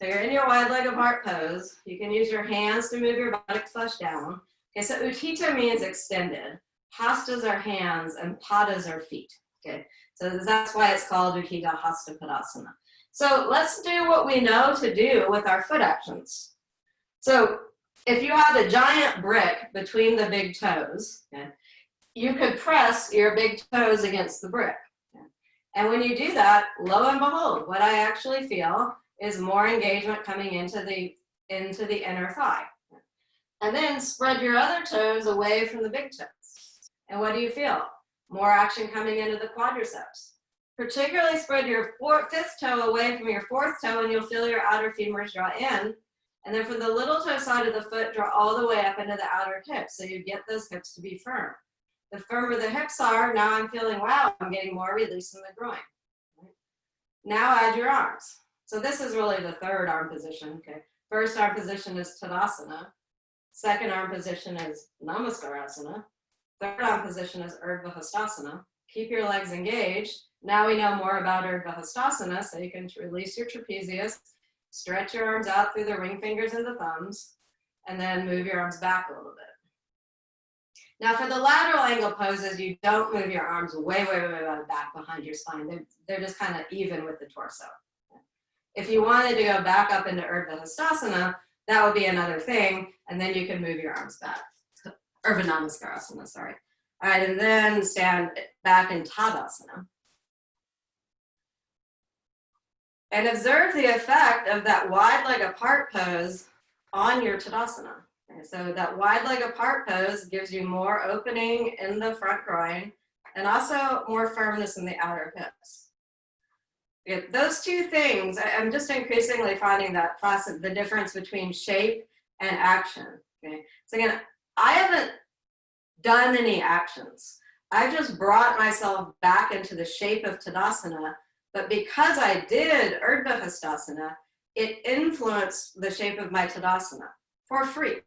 So you're in your wide leg apart pose. You can use your hands to move your buttocks flush down. Okay, so Utita means extended. Hastas are hands and Padas are feet. Okay, so that's why it's called Utita Hasta Padasana. So let's do what we know to do with our foot actions. So if you have a giant brick between the big toes, okay, you could press your big toes against the brick. Okay? And when you do that, lo and behold, what I actually feel is more engagement coming into the inner thigh. And then spread your other toes away from the big toes. And what do you feel? More action coming into the quadriceps. Particularly spread your fifth toe away from your fourth toe and you'll feel your outer femurs draw in. And then from the little toe side of the foot, draw all the way up into the outer hips. So you get those hips to be firm. The firmer the hips are, now I'm feeling, wow, I'm getting more release in the groin. Now add your arms. So this is really the third arm position. Okay. First arm position is Tadasana. Second arm position is Namaskar Asana. Third arm position is Hastasana. Keep your legs engaged. Now we know more about Hastasana, so you can release your trapezius, stretch your arms out through the ring fingers and the thumbs, and then move your arms back a little bit. Now for the lateral angle poses, you don't move your arms way back behind your spine. They're just kind of even with the torso. If you wanted to go back up into Hastasana, that would be another thing, and then you can move your arms back. Namaskar Asana, sorry. All right, and then stand back in Tadasana. And observe the effect of that wide leg apart pose on your Tadasana. Okay, so that wide leg apart pose gives you more opening in the front groin and also more firmness in the outer hips. Yeah, those two things, I'm just increasingly finding that the difference between shape and action. Okay, so again, I haven't done any actions. I just brought myself back into the shape of Tadasana, but because I did Hastasana, it influenced the shape of my Tadasana for free.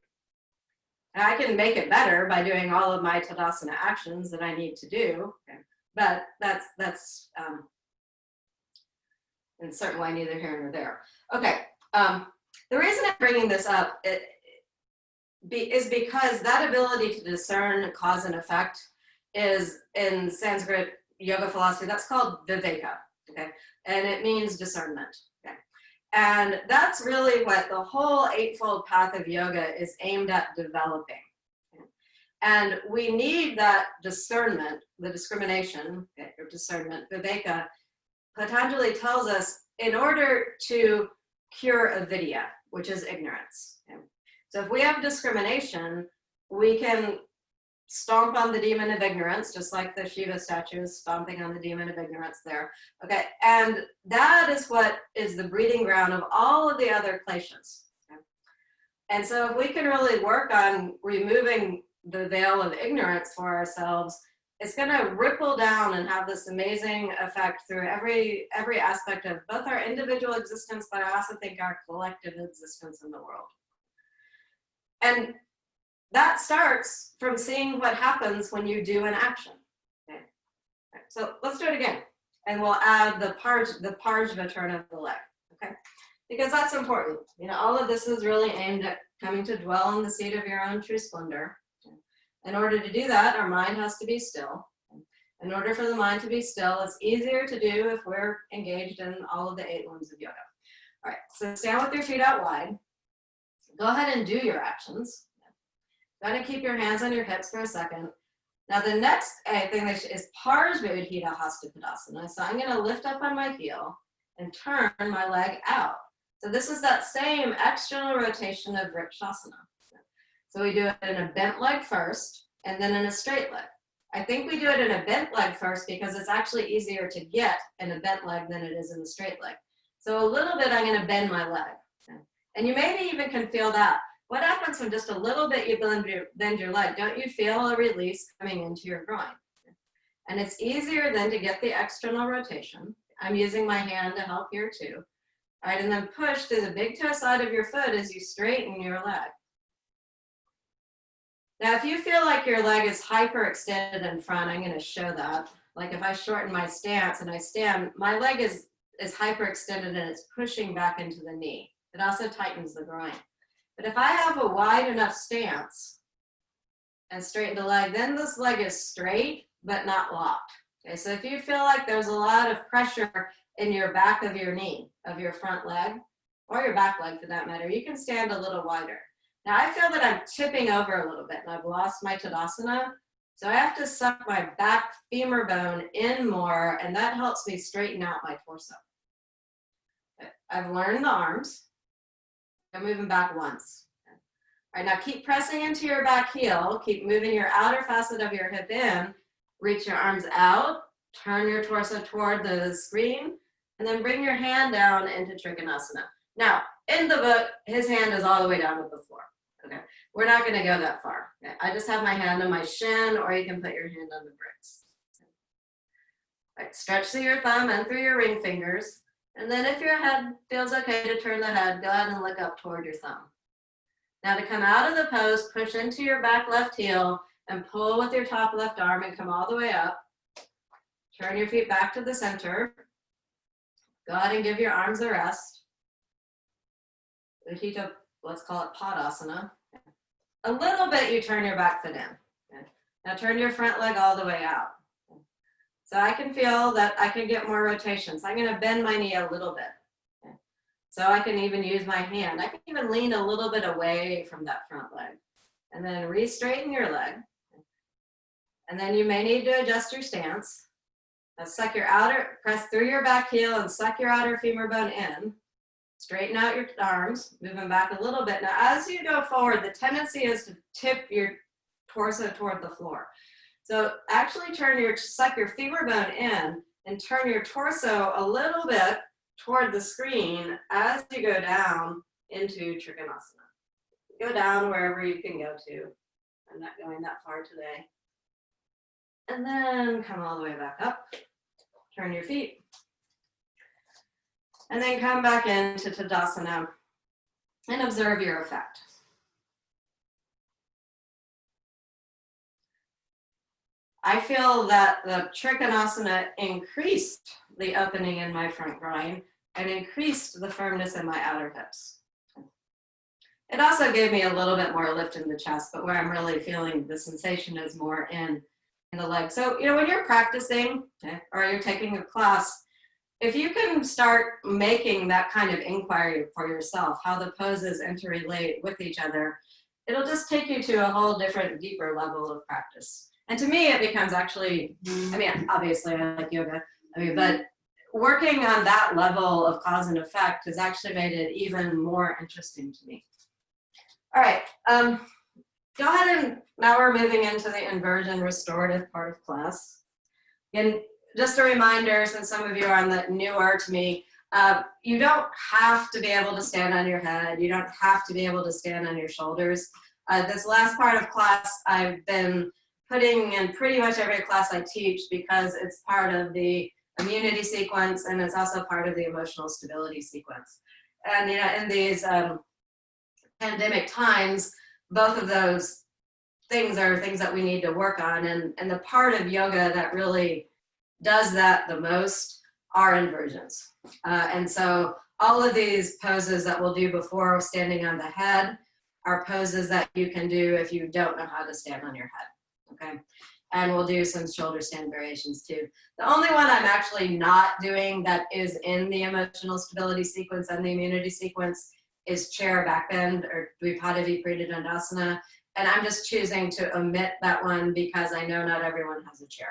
And I can make it better by doing all of my Tadasana actions that I need to do, okay, but that's in certain way neither here nor there. Okay, the reason I'm bringing this up is because that ability to discern cause and effect is in Sanskrit yoga philosophy, that's called viveka, okay? And it means discernment, okay? And that's really what the whole eightfold path of yoga is aimed at developing. Okay? And we need that discernment, the discrimination, okay, or discernment, viveka. Patanjali tells us in order to cure avidya, which is ignorance. Okay? So if we have discrimination, we can stomp on the demon of ignorance, just like the Shiva statue is stomping on the demon of ignorance there. Okay, and that is what is the breeding ground of all of the other kleshas. Okay? And so if we can really work on removing the veil of ignorance for ourselves, it's going to ripple down and have this amazing effect through every aspect of both our individual existence, but I also think our collective existence in the world. And that starts from seeing what happens when you do an action. Okay. So let's do it again. And we'll add the Parjva turn of the leg. Okay. Because that's important. You know, all of this is really aimed at coming to dwell in the seat of your own true splendor. Okay. In order to do that, our mind has to be still. In order for the mind to be still, it's easier to do if we're engaged in all of the 8 limbs of yoga. All right, so stand with your feet out wide. Go ahead and do your actions. Going to keep your hands on your hips for a second. Now the next thing is Parjva Utita Hasta Padasana. So I'm going to lift up on my heel and turn my leg out. So this is that same external rotation of Virasana. So we do it in a bent leg first and then in a straight leg. I think we do it in a bent leg first because it's actually easier to get in a bent leg than it is in a straight leg. So a little bit I'm going to bend my leg. Okay. And you maybe even can feel that. What happens when just a little bit you bend your leg? Don't you feel a release coming into your groin? And it's easier then to get the external rotation. I'm using my hand to help here too. All right, and then push through the big toe side of your foot as you straighten your leg. Now, if you feel like your leg is hyperextended in front, I'm going to show that. Like if I shorten my stance and I stand, my leg is hyperextended and it's pushing back into the knee. It also tightens the groin. But if I have a wide enough stance and straighten the leg, then this leg is straight but not locked. Okay, so if you feel like there's a lot of pressure in your back of your knee, of your front leg, or your back leg for that matter, you can stand a little wider. Now I feel that I'm tipping over a little bit and I've lost my Tadasana, so I have to suck my back femur bone in more, and that helps me straighten out my torso. I've learned the arms. I'm moving back once. All right, now keep pressing into your back heel, keep moving your outer facet of your hip in, reach your arms out, turn your torso toward the screen, and then bring your hand down into Trikonasana. Now, in the book, his hand is all the way down at the floor. Okay, we're not going to go that far. Okay? I just have my hand on my shin, or you can put your hand on the bricks. All right, stretch through your thumb and through your ring fingers. And then if your head feels okay to turn the head, go ahead and look up toward your thumb. Now to come out of the pose, push into your back left heel and pull with your top left arm and come all the way up. Turn your feet back to the center. Go ahead and give your arms a rest. Utita, let's call it Padasana. A little bit you turn your back foot in. Okay. Now turn your front leg all the way out. Okay. So I can feel that I can get more rotation. So I'm going to bend my knee a little bit. Okay. So I can even use my hand. I can even lean a little bit away from that front leg. And then re-straighten your leg. Okay. And then you may need to adjust your stance. Now suck your outer, press through your back heel and suck your outer femur bone in. Straighten out your arms, move them back a little bit. Now, as you go forward, the tendency is to tip your torso toward the floor. So actually suck your femur bone in and turn your torso a little bit toward the screen as you go down into Trikonasana. Go down wherever you can go to. I'm not going that far today. And then come all the way back up. Turn your feet. And then come back into Tadasana and observe your effect. I feel that the Trikonasana increased the opening in my front groin and increased the firmness in my outer hips. It also gave me a little bit more lift in the chest, but where I'm really feeling the sensation is more in the leg. So, when you're practicing or you're taking a class, if you can start making that kind of inquiry for yourself, how the poses interrelate with each other, it'll just take you to a whole different, deeper level of practice. And to me, it becomes actually, obviously I like yoga, but working on that level of cause and effect has actually made it even more interesting to me. All right, go ahead and now we're moving into the inversion restorative part of class. And just a reminder, since some of you are newer to me, you don't have to be able to stand on your head. You don't have to be able to stand on your shoulders. This last part of class I've been putting in pretty much every class I teach because it's part of the immunity sequence and it's also part of the emotional stability sequence. And in these pandemic times, both of those things are things that we need to work on. And the part of yoga that really does that the most are inversions. And so all of these poses that we'll do before standing on the head are poses that you can do if you don't know how to stand on your head, okay? And we'll do some shoulder stand variations too. The only one I'm actually not doing that is in the emotional stability sequence and the immunity sequence is chair back bend or Dvipada Viparita Dandasana. And I'm just choosing to omit that one because I know not everyone has a chair.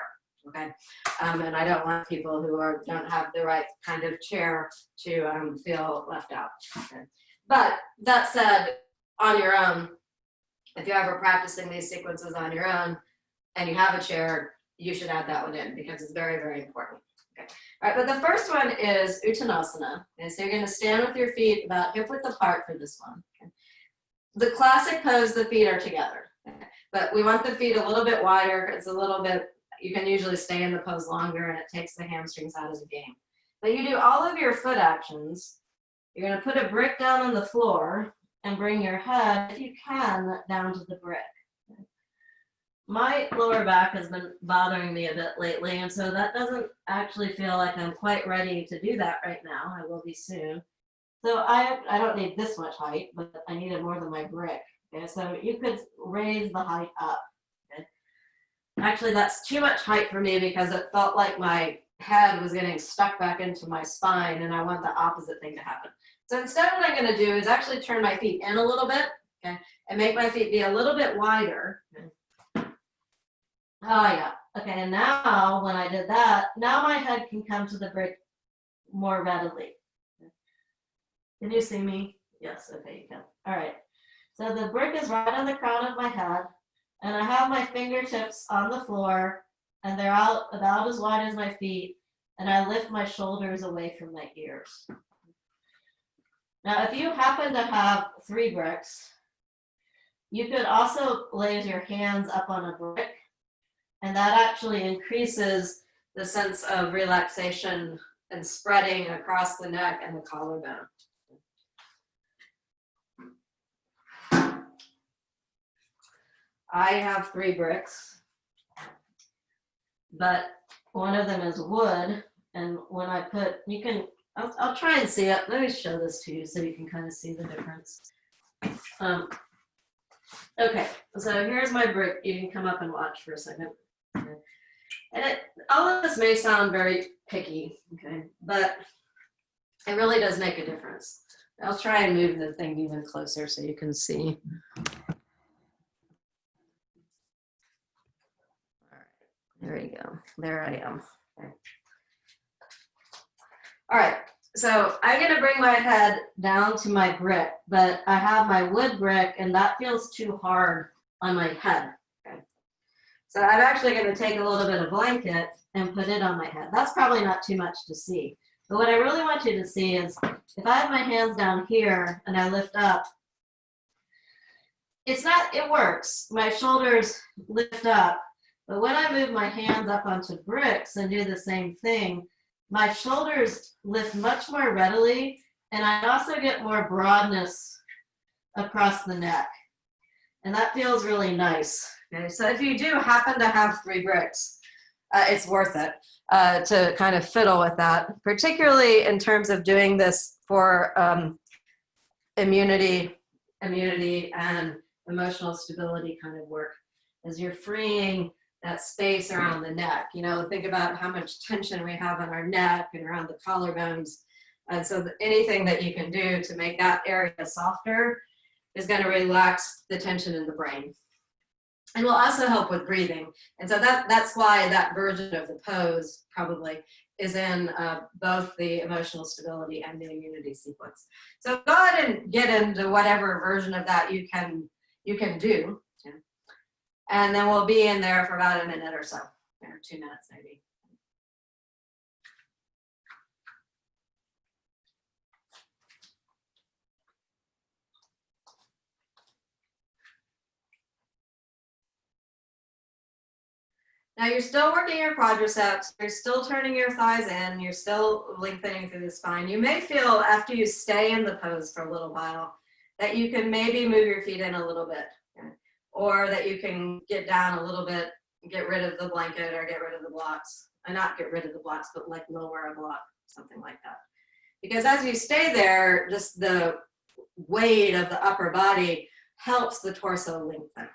Okay, and I don't want people who don't have the right kind of chair to feel left out. Okay. But that said, on your own, if you're ever practicing these sequences on your own and you have a chair, you should add that one in because it's very, very important. Okay. All right, but the first one is Uttanasana. And so you're going to stand with your feet about hip width apart for this one. Okay. The classic pose, the feet are together. Okay. But we want the feet a little bit wider. It's a little bit, you can usually stay in the pose longer and it takes the hamstrings out of the game. But you do all of your foot actions You're going to put a brick down on the floor and bring your head, if you can, down to the brick. My lower back has been bothering me a bit lately, and so that doesn't actually feel like I'm quite ready to do that right now. I will be soon. So I don't need this much height, but I needed more than my brick. Okay, so you could raise the height up. Okay. Actually, that's too much height for me because it felt like my head was getting stuck back into my spine, and I want the opposite thing to happen. So instead, what I'm going to do is actually turn my feet in a little bit, okay, and make my feet be a little bit wider. Okay. Oh, yeah. Okay, and now when I did that, now my head can come to the brick more readily. Can you see me? Yes, okay, you can. All right. So the brick is right on the crown of my head, and I have my fingertips on the floor, and they're out about as wide as my feet, and I lift my shoulders away from my ears. Now, if you happen to have 3 bricks, you could also place your hands up on a brick, and that actually increases the sense of relaxation and spreading across the neck and the collarbone. I have 3 bricks, but one of them is wood, and when I put, you can, I'll try and see it. Let me show this to you so you can kind of see the difference. Okay, so here's my brick. You can come up and watch for a second. Okay. And all of this may sound very picky, okay, but it really does make a difference. I'll try and move the thing even closer so you can see. All right, there you go. There I am. Okay. All right, so I'm going to bring my head down to my brick, but I have my wood brick, and that feels too hard on my head. Okay. So I'm actually going to take a little bit of blanket and put it on my head. That's probably not too much to see. But what I really want you to see is if I have my hands down here and I lift up, it works. My shoulders lift up. But when I move my hands up onto bricks and do the same thing, my shoulders lift much more readily, and I also get more broadness across the neck. And that feels really nice. Okay, so if you do happen to have 3 bricks, it's worth it to kind of fiddle with that, particularly in terms of doing this for immunity and emotional stability kind of work, as you're freeing that space around the neck. You know, think about how much tension we have on our neck and around the collarbones. And so anything that you can do to make that area softer is going to relax the tension in the brain. And will also help with breathing. And so that's why that version of the pose probably is in both the emotional stability and the immunity sequence. So go ahead and get into whatever version of that you can do. And then we'll be in there for about a minute or so, or 2 minutes maybe. Now you're still working your quadriceps, you're still turning your thighs in, you're still lengthening through the spine. You may feel after you stay in the pose for a little while that you can maybe move your feet in a little bit, okay? Or that you can get down a little bit, get rid of the blanket or get rid of the blocks. Or not get rid of the blocks, but like lower a block, something like that. Because as you stay there, just the weight of the upper body helps the torso lengthen.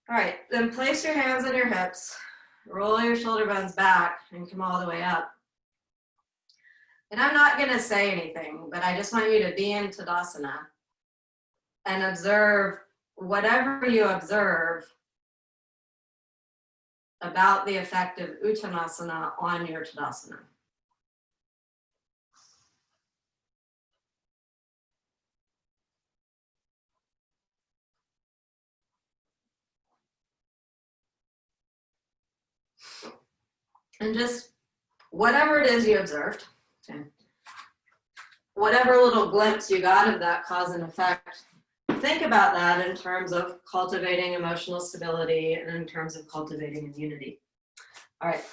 All right, then place your hands on your hips, roll your shoulder bones back, and come all the way up. And I'm not going to say anything, but I just want you to be in Tadasana and observe whatever you observe about the effect of Uttanasana on your Tadasana. And just whatever it is you observed, okay, whatever little glimpse you got of that cause and effect, think about that in terms of cultivating emotional stability and in terms of cultivating immunity. All right.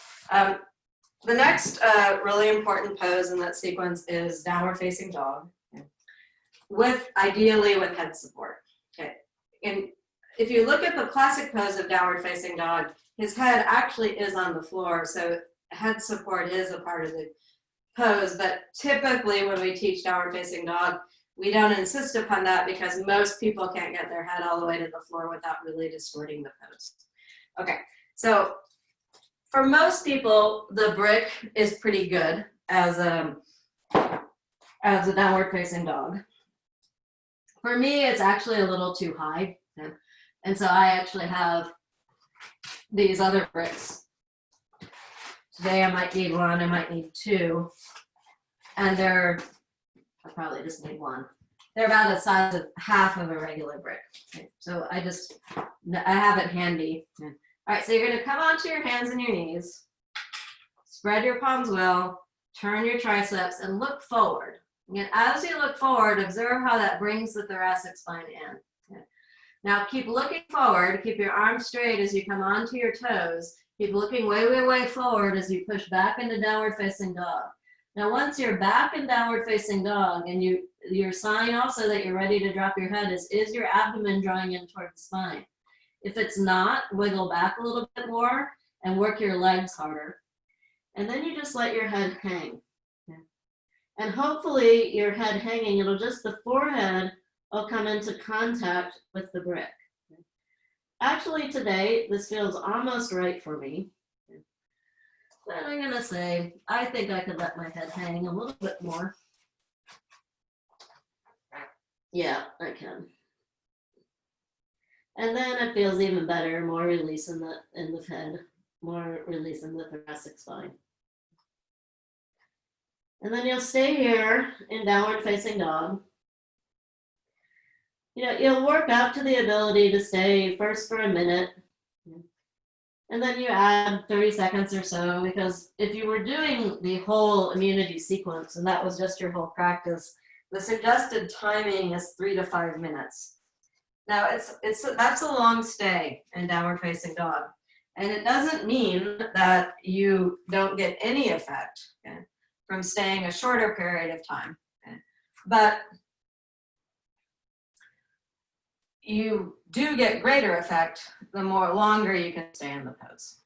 The next really important pose in that sequence is downward facing dog, ideally with head support. Okay, and if you look at the classic pose of downward facing dog, his head actually is on the floor, so head support is a part of the pose, but typically when we teach downward facing dog, we don't insist upon that because most people can't get their head all the way to the floor without really distorting the pose. Okay, so for most people, the brick is pretty good as a downward facing dog. For me, it's actually a little too high. And so I actually have these other bricks. Today I might need one, I might need two. And I probably just need one. They're about the size of half of a regular brick. Okay, so I have it handy. All right, so you're gonna come onto your hands and your knees, spread your palms well, turn your triceps and look forward. And as you look forward, observe how that brings the thoracic spine in. Okay. Now keep looking forward, keep your arms straight as you come onto your toes. Keep looking way, way, way forward as you push back into downward facing dog. Now once you're back in downward facing dog and your sign also that you're ready to drop your head is your abdomen drawing in toward the spine. If it's not, wiggle back a little bit more and work your legs harder. And then you just let your head hang. Okay. And hopefully your head hanging, the forehead will come into contact with the brick. Okay. Actually today, this feels almost right for me. Okay. But I'm gonna say, I think I could let my head hang a little bit more. Yeah, I can. And then it feels even better, more release in the head, more release in the thoracic spine. And then you'll stay here in downward facing dog. You'll work up to the ability to stay first for a minute, and then you add 30 seconds or so, because if you were doing the whole immunity sequence and that was just your whole practice, the suggested timing is 3 to 5 minutes. Now that's a long stay in downward facing dog. And it doesn't mean that you don't get any effect from staying a shorter period of time. But you do get greater effect the longer you can stay in the pose.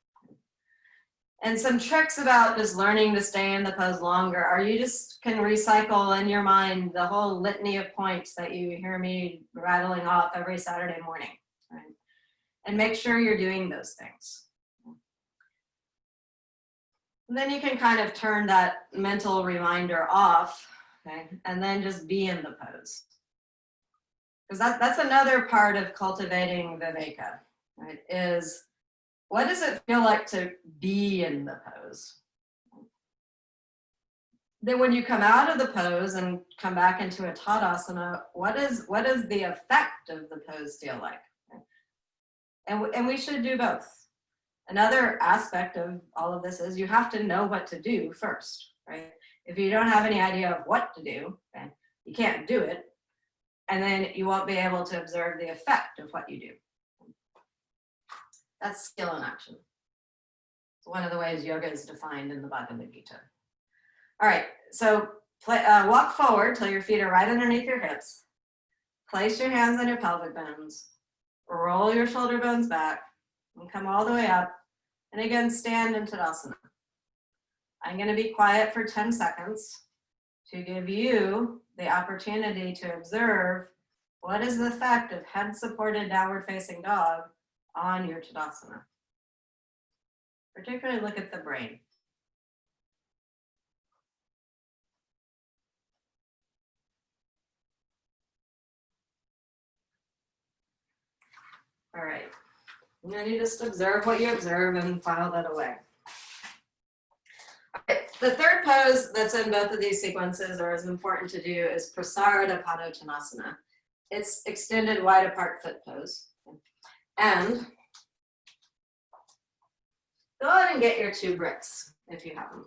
And some tricks about just learning to stay in the pose longer are you just can recycle in your mind the whole litany of points that you hear me rattling off every Saturday morning, right? And make sure you're doing those things. And then you can kind of turn that mental reminder off, okay? And then just be in the pose. Because that's another part of cultivating viveka, right? Is what does it feel like to be in the pose? Then when you come out of the pose and come back into a Tadasana, what does the effect of the pose feel like? And we should do both. Another aspect of all of this is you have to know what to do first, right? If you don't have any idea of what to do, then you can't do it. And then you won't be able to observe the effect of what you do. That's skill in action. It's one of the ways yoga is defined in the Bhagavad Gita. All right, so walk forward till your feet are right underneath your hips. Place your hands on your pelvic bones. Roll your shoulder bones back and come all the way up. And again, stand in Tadasana. I'm going to be quiet for 10 seconds to give you the opportunity to observe what is the effect of head-supported downward facing dog on your Tadasana. Particularly look at the brain. All right, and then you just observe what you observe and file that away. All right. The third pose that's in both of these sequences or is important to do is Prasarita Tanasanas. It's extended wide apart foot pose. And go ahead and get your 2 bricks if you have them.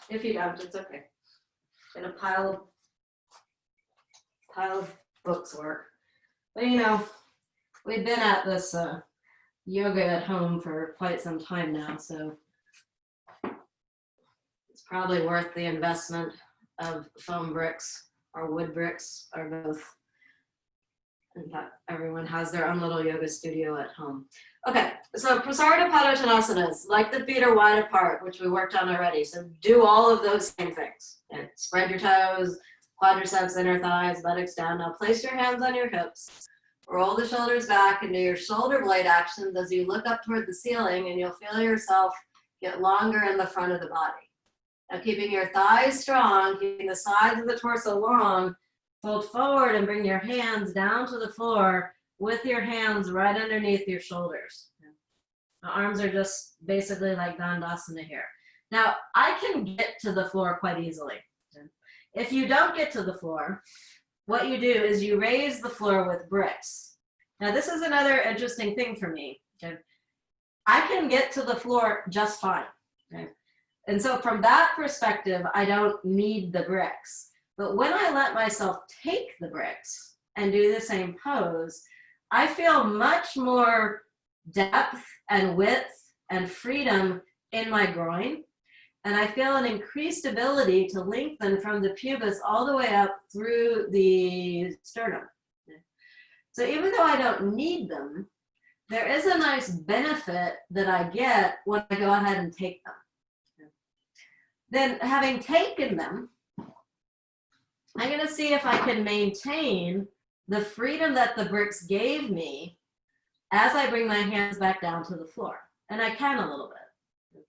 If you don't, it's okay. In a pile of books work. But we've been at this yoga at home for quite some time now, so It's probably worth the investment of foam bricks or wood bricks or both. In fact, everyone has their own little yoga studio at home. Okay, so Prasarita Tanasanas, like the feet are wide apart, which we worked on already. So do all of those same things. Okay? Spread your toes, quadriceps, inner thighs, buttocks down. Now place your hands on your hips. Roll the shoulders back and do your shoulder blade actions as you look up toward the ceiling, and you'll feel yourself get longer in the front of the body. Now keeping your thighs strong, keeping the sides of the torso long, fold forward and bring your hands down to the floor with your hands right underneath your shoulders. The arms are just basically like Dandasana here. Now, I can get to the floor quite easily. If you don't get to the floor, what you do is you raise the floor with bricks. Now, this is another interesting thing for me. Okay? I can get to the floor just fine. Okay? And so from that perspective, I don't need the bricks. But when I let myself take the bricks and do the same pose, I feel much more depth and width and freedom in my groin. And I feel an increased ability to lengthen from the pubis all the way up through the sternum. So even though I don't need them, there is a nice benefit that I get when I go ahead and take them. Then having taken them, I'm going to see if I can maintain the freedom that the bricks gave me as I bring my hands back down to the floor. And I can a little bit.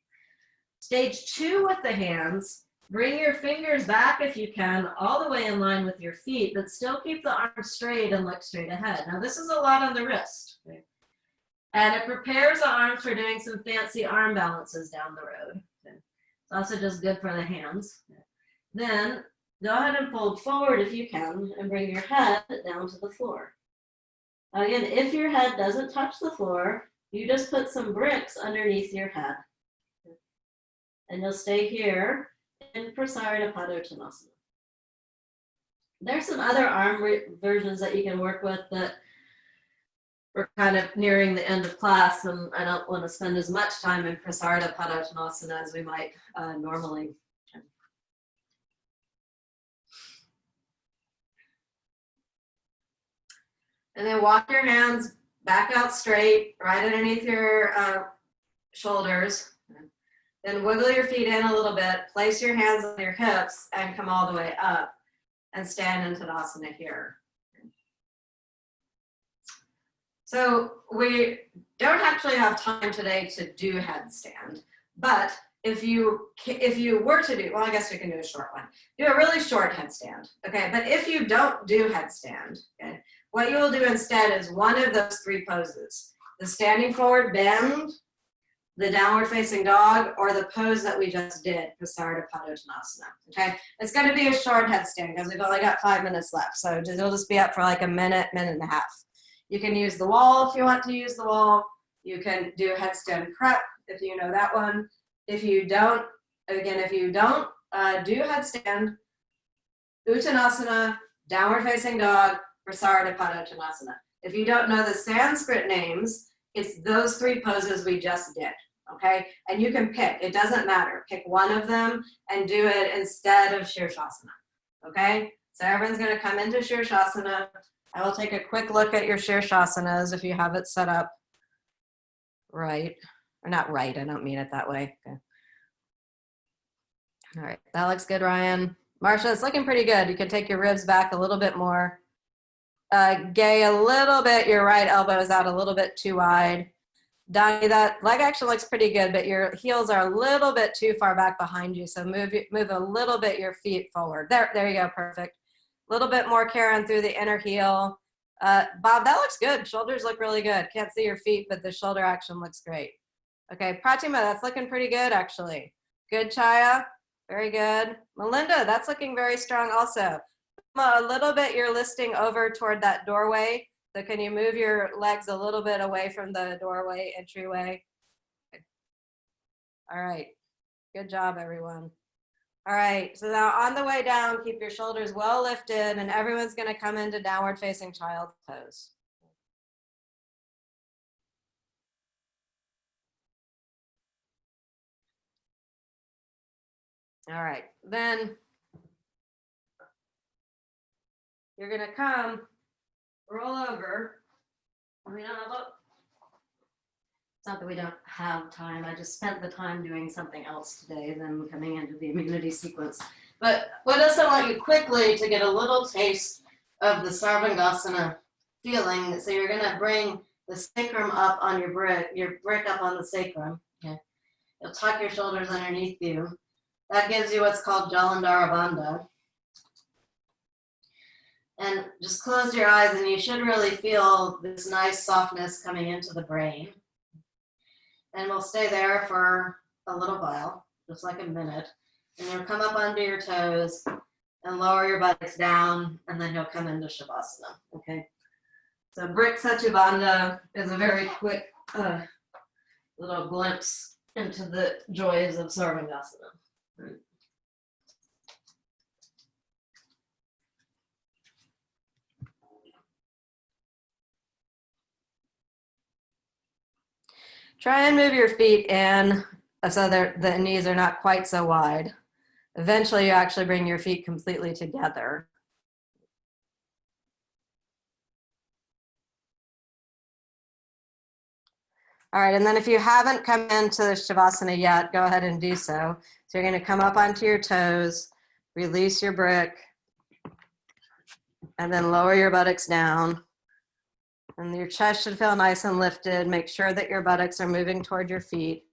Stage 2 with the hands, bring your fingers back if you can, all the way in line with your feet, but still keep the arms straight and look straight ahead. Now this is a lot on the wrist. Okay? And it prepares the arms for doing some fancy arm balances down the road. Okay? It's also just good for the hands. Okay? Then go ahead and fold forward if you can and bring your head down to the floor. Again, if your head doesn't touch the floor, you just put some bricks underneath your head. And you'll stay here in Prasarita Tanasanas. There's some other arm versions that you can work with, but we're kind of nearing the end of class, and I don't want to spend as much time in Prasarita Tanasanas as we might normally. And then walk your hands back out straight, right underneath your shoulders. Then wiggle your feet in a little bit, place your hands on your hips, and come all the way up and stand in Tadasana here. So we don't actually have time today to do headstand, but if you were to do, well, I guess we can do a short one. Do a really short headstand, okay? But if you don't do headstand, okay, what you will do instead is one of those 3 poses. The standing forward bend, the downward facing dog, or the pose that we just did, Prasarita Tanasanas. Okay, it's going to be a short headstand because we've only got 5 minutes left. So it'll just be up for like a minute, minute and a half. You can use the wall if you want to use the wall. You can do headstand prep if you know that one. If you don't, again, if you don't do headstand, Uttanasana, downward facing dog, Prasarita Tanasanas. If you don't know the Sanskrit names, it's those 3 poses we just did, okay? And you can pick, it doesn't matter. Pick one of them and do it instead of Shirshasana, okay? So everyone's gonna come into Shirshasana. I will take a quick look at your Shirshasanas if you have it set up right. Or not right, I don't mean it that way. Okay. All right, that looks good, Ryan. Marsha, it's looking pretty good. You can take your ribs back a little bit more. Gay, a little bit, your right elbow is out a little bit too wide. Donnie, that leg actually looks pretty good, but your heels are a little bit too far back behind you. So move a little bit your feet forward. There you go, perfect. A little bit more Karen through the inner heel. Bob, that looks good. Shoulders look really good. Can't see your feet, but the shoulder action looks great. Okay, Pratima, that's looking pretty good actually. Good, Chaya, very good. Melinda, that's looking very strong also. A little bit you're listing over toward that doorway. So can you move your legs a little bit away from the doorway, entryway? All right, good job everyone. All right, so now on the way down, keep your shoulders well lifted and everyone's gonna come into downward facing child pose. All right, then you're gonna come, roll over. We don't have a, it's not that we don't have time, I just spent the time doing something else today than coming into the immunity sequence. But what else I want you quickly to get a little taste of the Sarvangasana feeling. So you're gonna bring the sacrum up on your brick up on the sacrum. Okay. You'll tuck your shoulders underneath you. That gives you what's called Jalandhara Bandha. And just close your eyes and you should really feel this nice softness coming into the brain. And we'll stay there for a little while, just like a minute. And you'll come up onto your toes and lower your buttocks down, and then you'll come into Shavasana, okay? So Brick Bandha is a very quick little glimpse into the joys of Sarvangasana. Right. Try and move your feet in so the knees are not quite so wide. Eventually, you actually bring your feet completely together. All right, and then if you haven't come into Shavasana yet, go ahead and do so. So you're going to come up onto your toes, release your brick, and then lower your buttocks down. And your chest should feel nice and lifted. Make sure that your buttocks are moving toward your feet.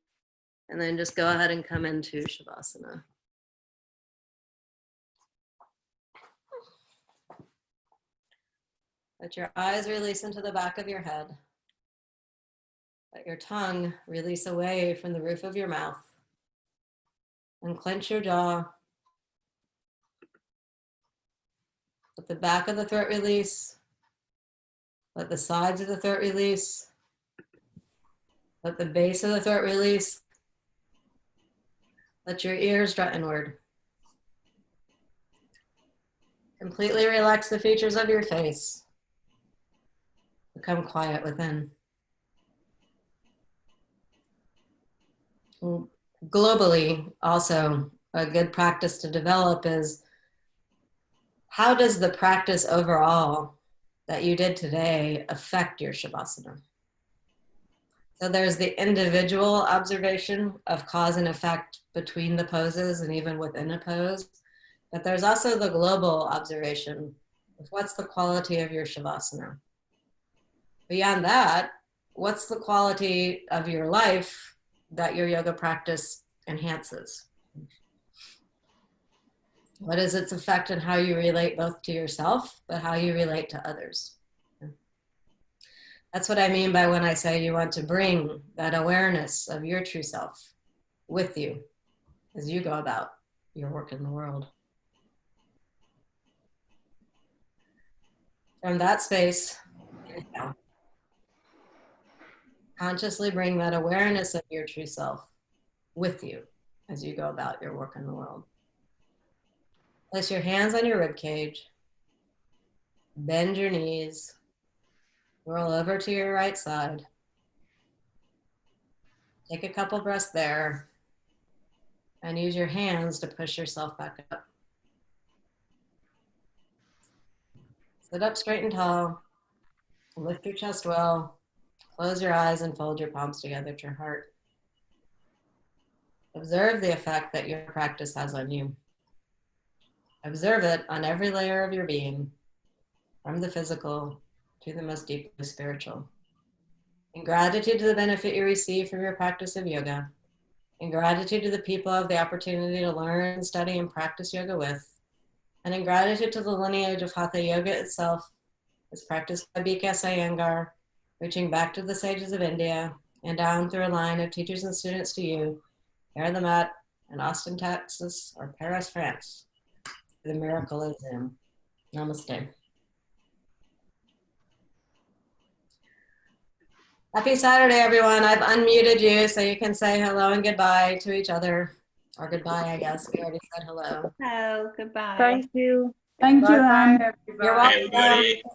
And then just go ahead and come into Shavasana. Let your eyes release into the back of your head. Let your tongue release away from the roof of your mouth. And clench your jaw. Let the back of the throat release. Let the sides of the throat release. Let the base of the throat release. Let your ears draw inward. Completely relax the features of your face. Become quiet within. Globally, also, a good practice to develop is, how does the practice overall that you did today affect your Shavasana? So there's the individual observation of cause and effect between the poses and even within a pose. But there's also the global observation of what's the quality of your Shavasana. Beyond that, what's the quality of your life that your yoga practice enhances? What is its effect on how you relate both to yourself, but how you relate to others? That's what I mean by when I say you want to bring that awareness of your true self with you as you go about your work in the world. From that space, consciously bring that awareness of your true self with you as you go about your work in the world. Place your hands on your rib cage, bend your knees, roll over to your right side. Take a couple breaths there and use your hands to push yourself back up. Sit up straight and tall, lift your chest well, close your eyes and fold your palms together to your heart. Observe the effect that your practice has on you. Observe it on every layer of your being, from the physical to the most deeply spiritual. In gratitude to the benefit you receive from your practice of yoga, in gratitude to the people of the opportunity to learn, study, and practice yoga with, and in gratitude to the lineage of Hatha Yoga itself, as practiced by BKS Iyengar, reaching back to the sages of India, and down through a line of teachers and students to you, here on the mat in Austin, Texas, or Paris, France. The miracle is in. Namaste. Happy Saturday, everyone. I've unmuted you so you can say hello and goodbye to each other. Or goodbye, I guess. We already said hello. Hello, goodbye. Thank you. Thank you, Bye, Anne. everybody. You're welcome. Everybody.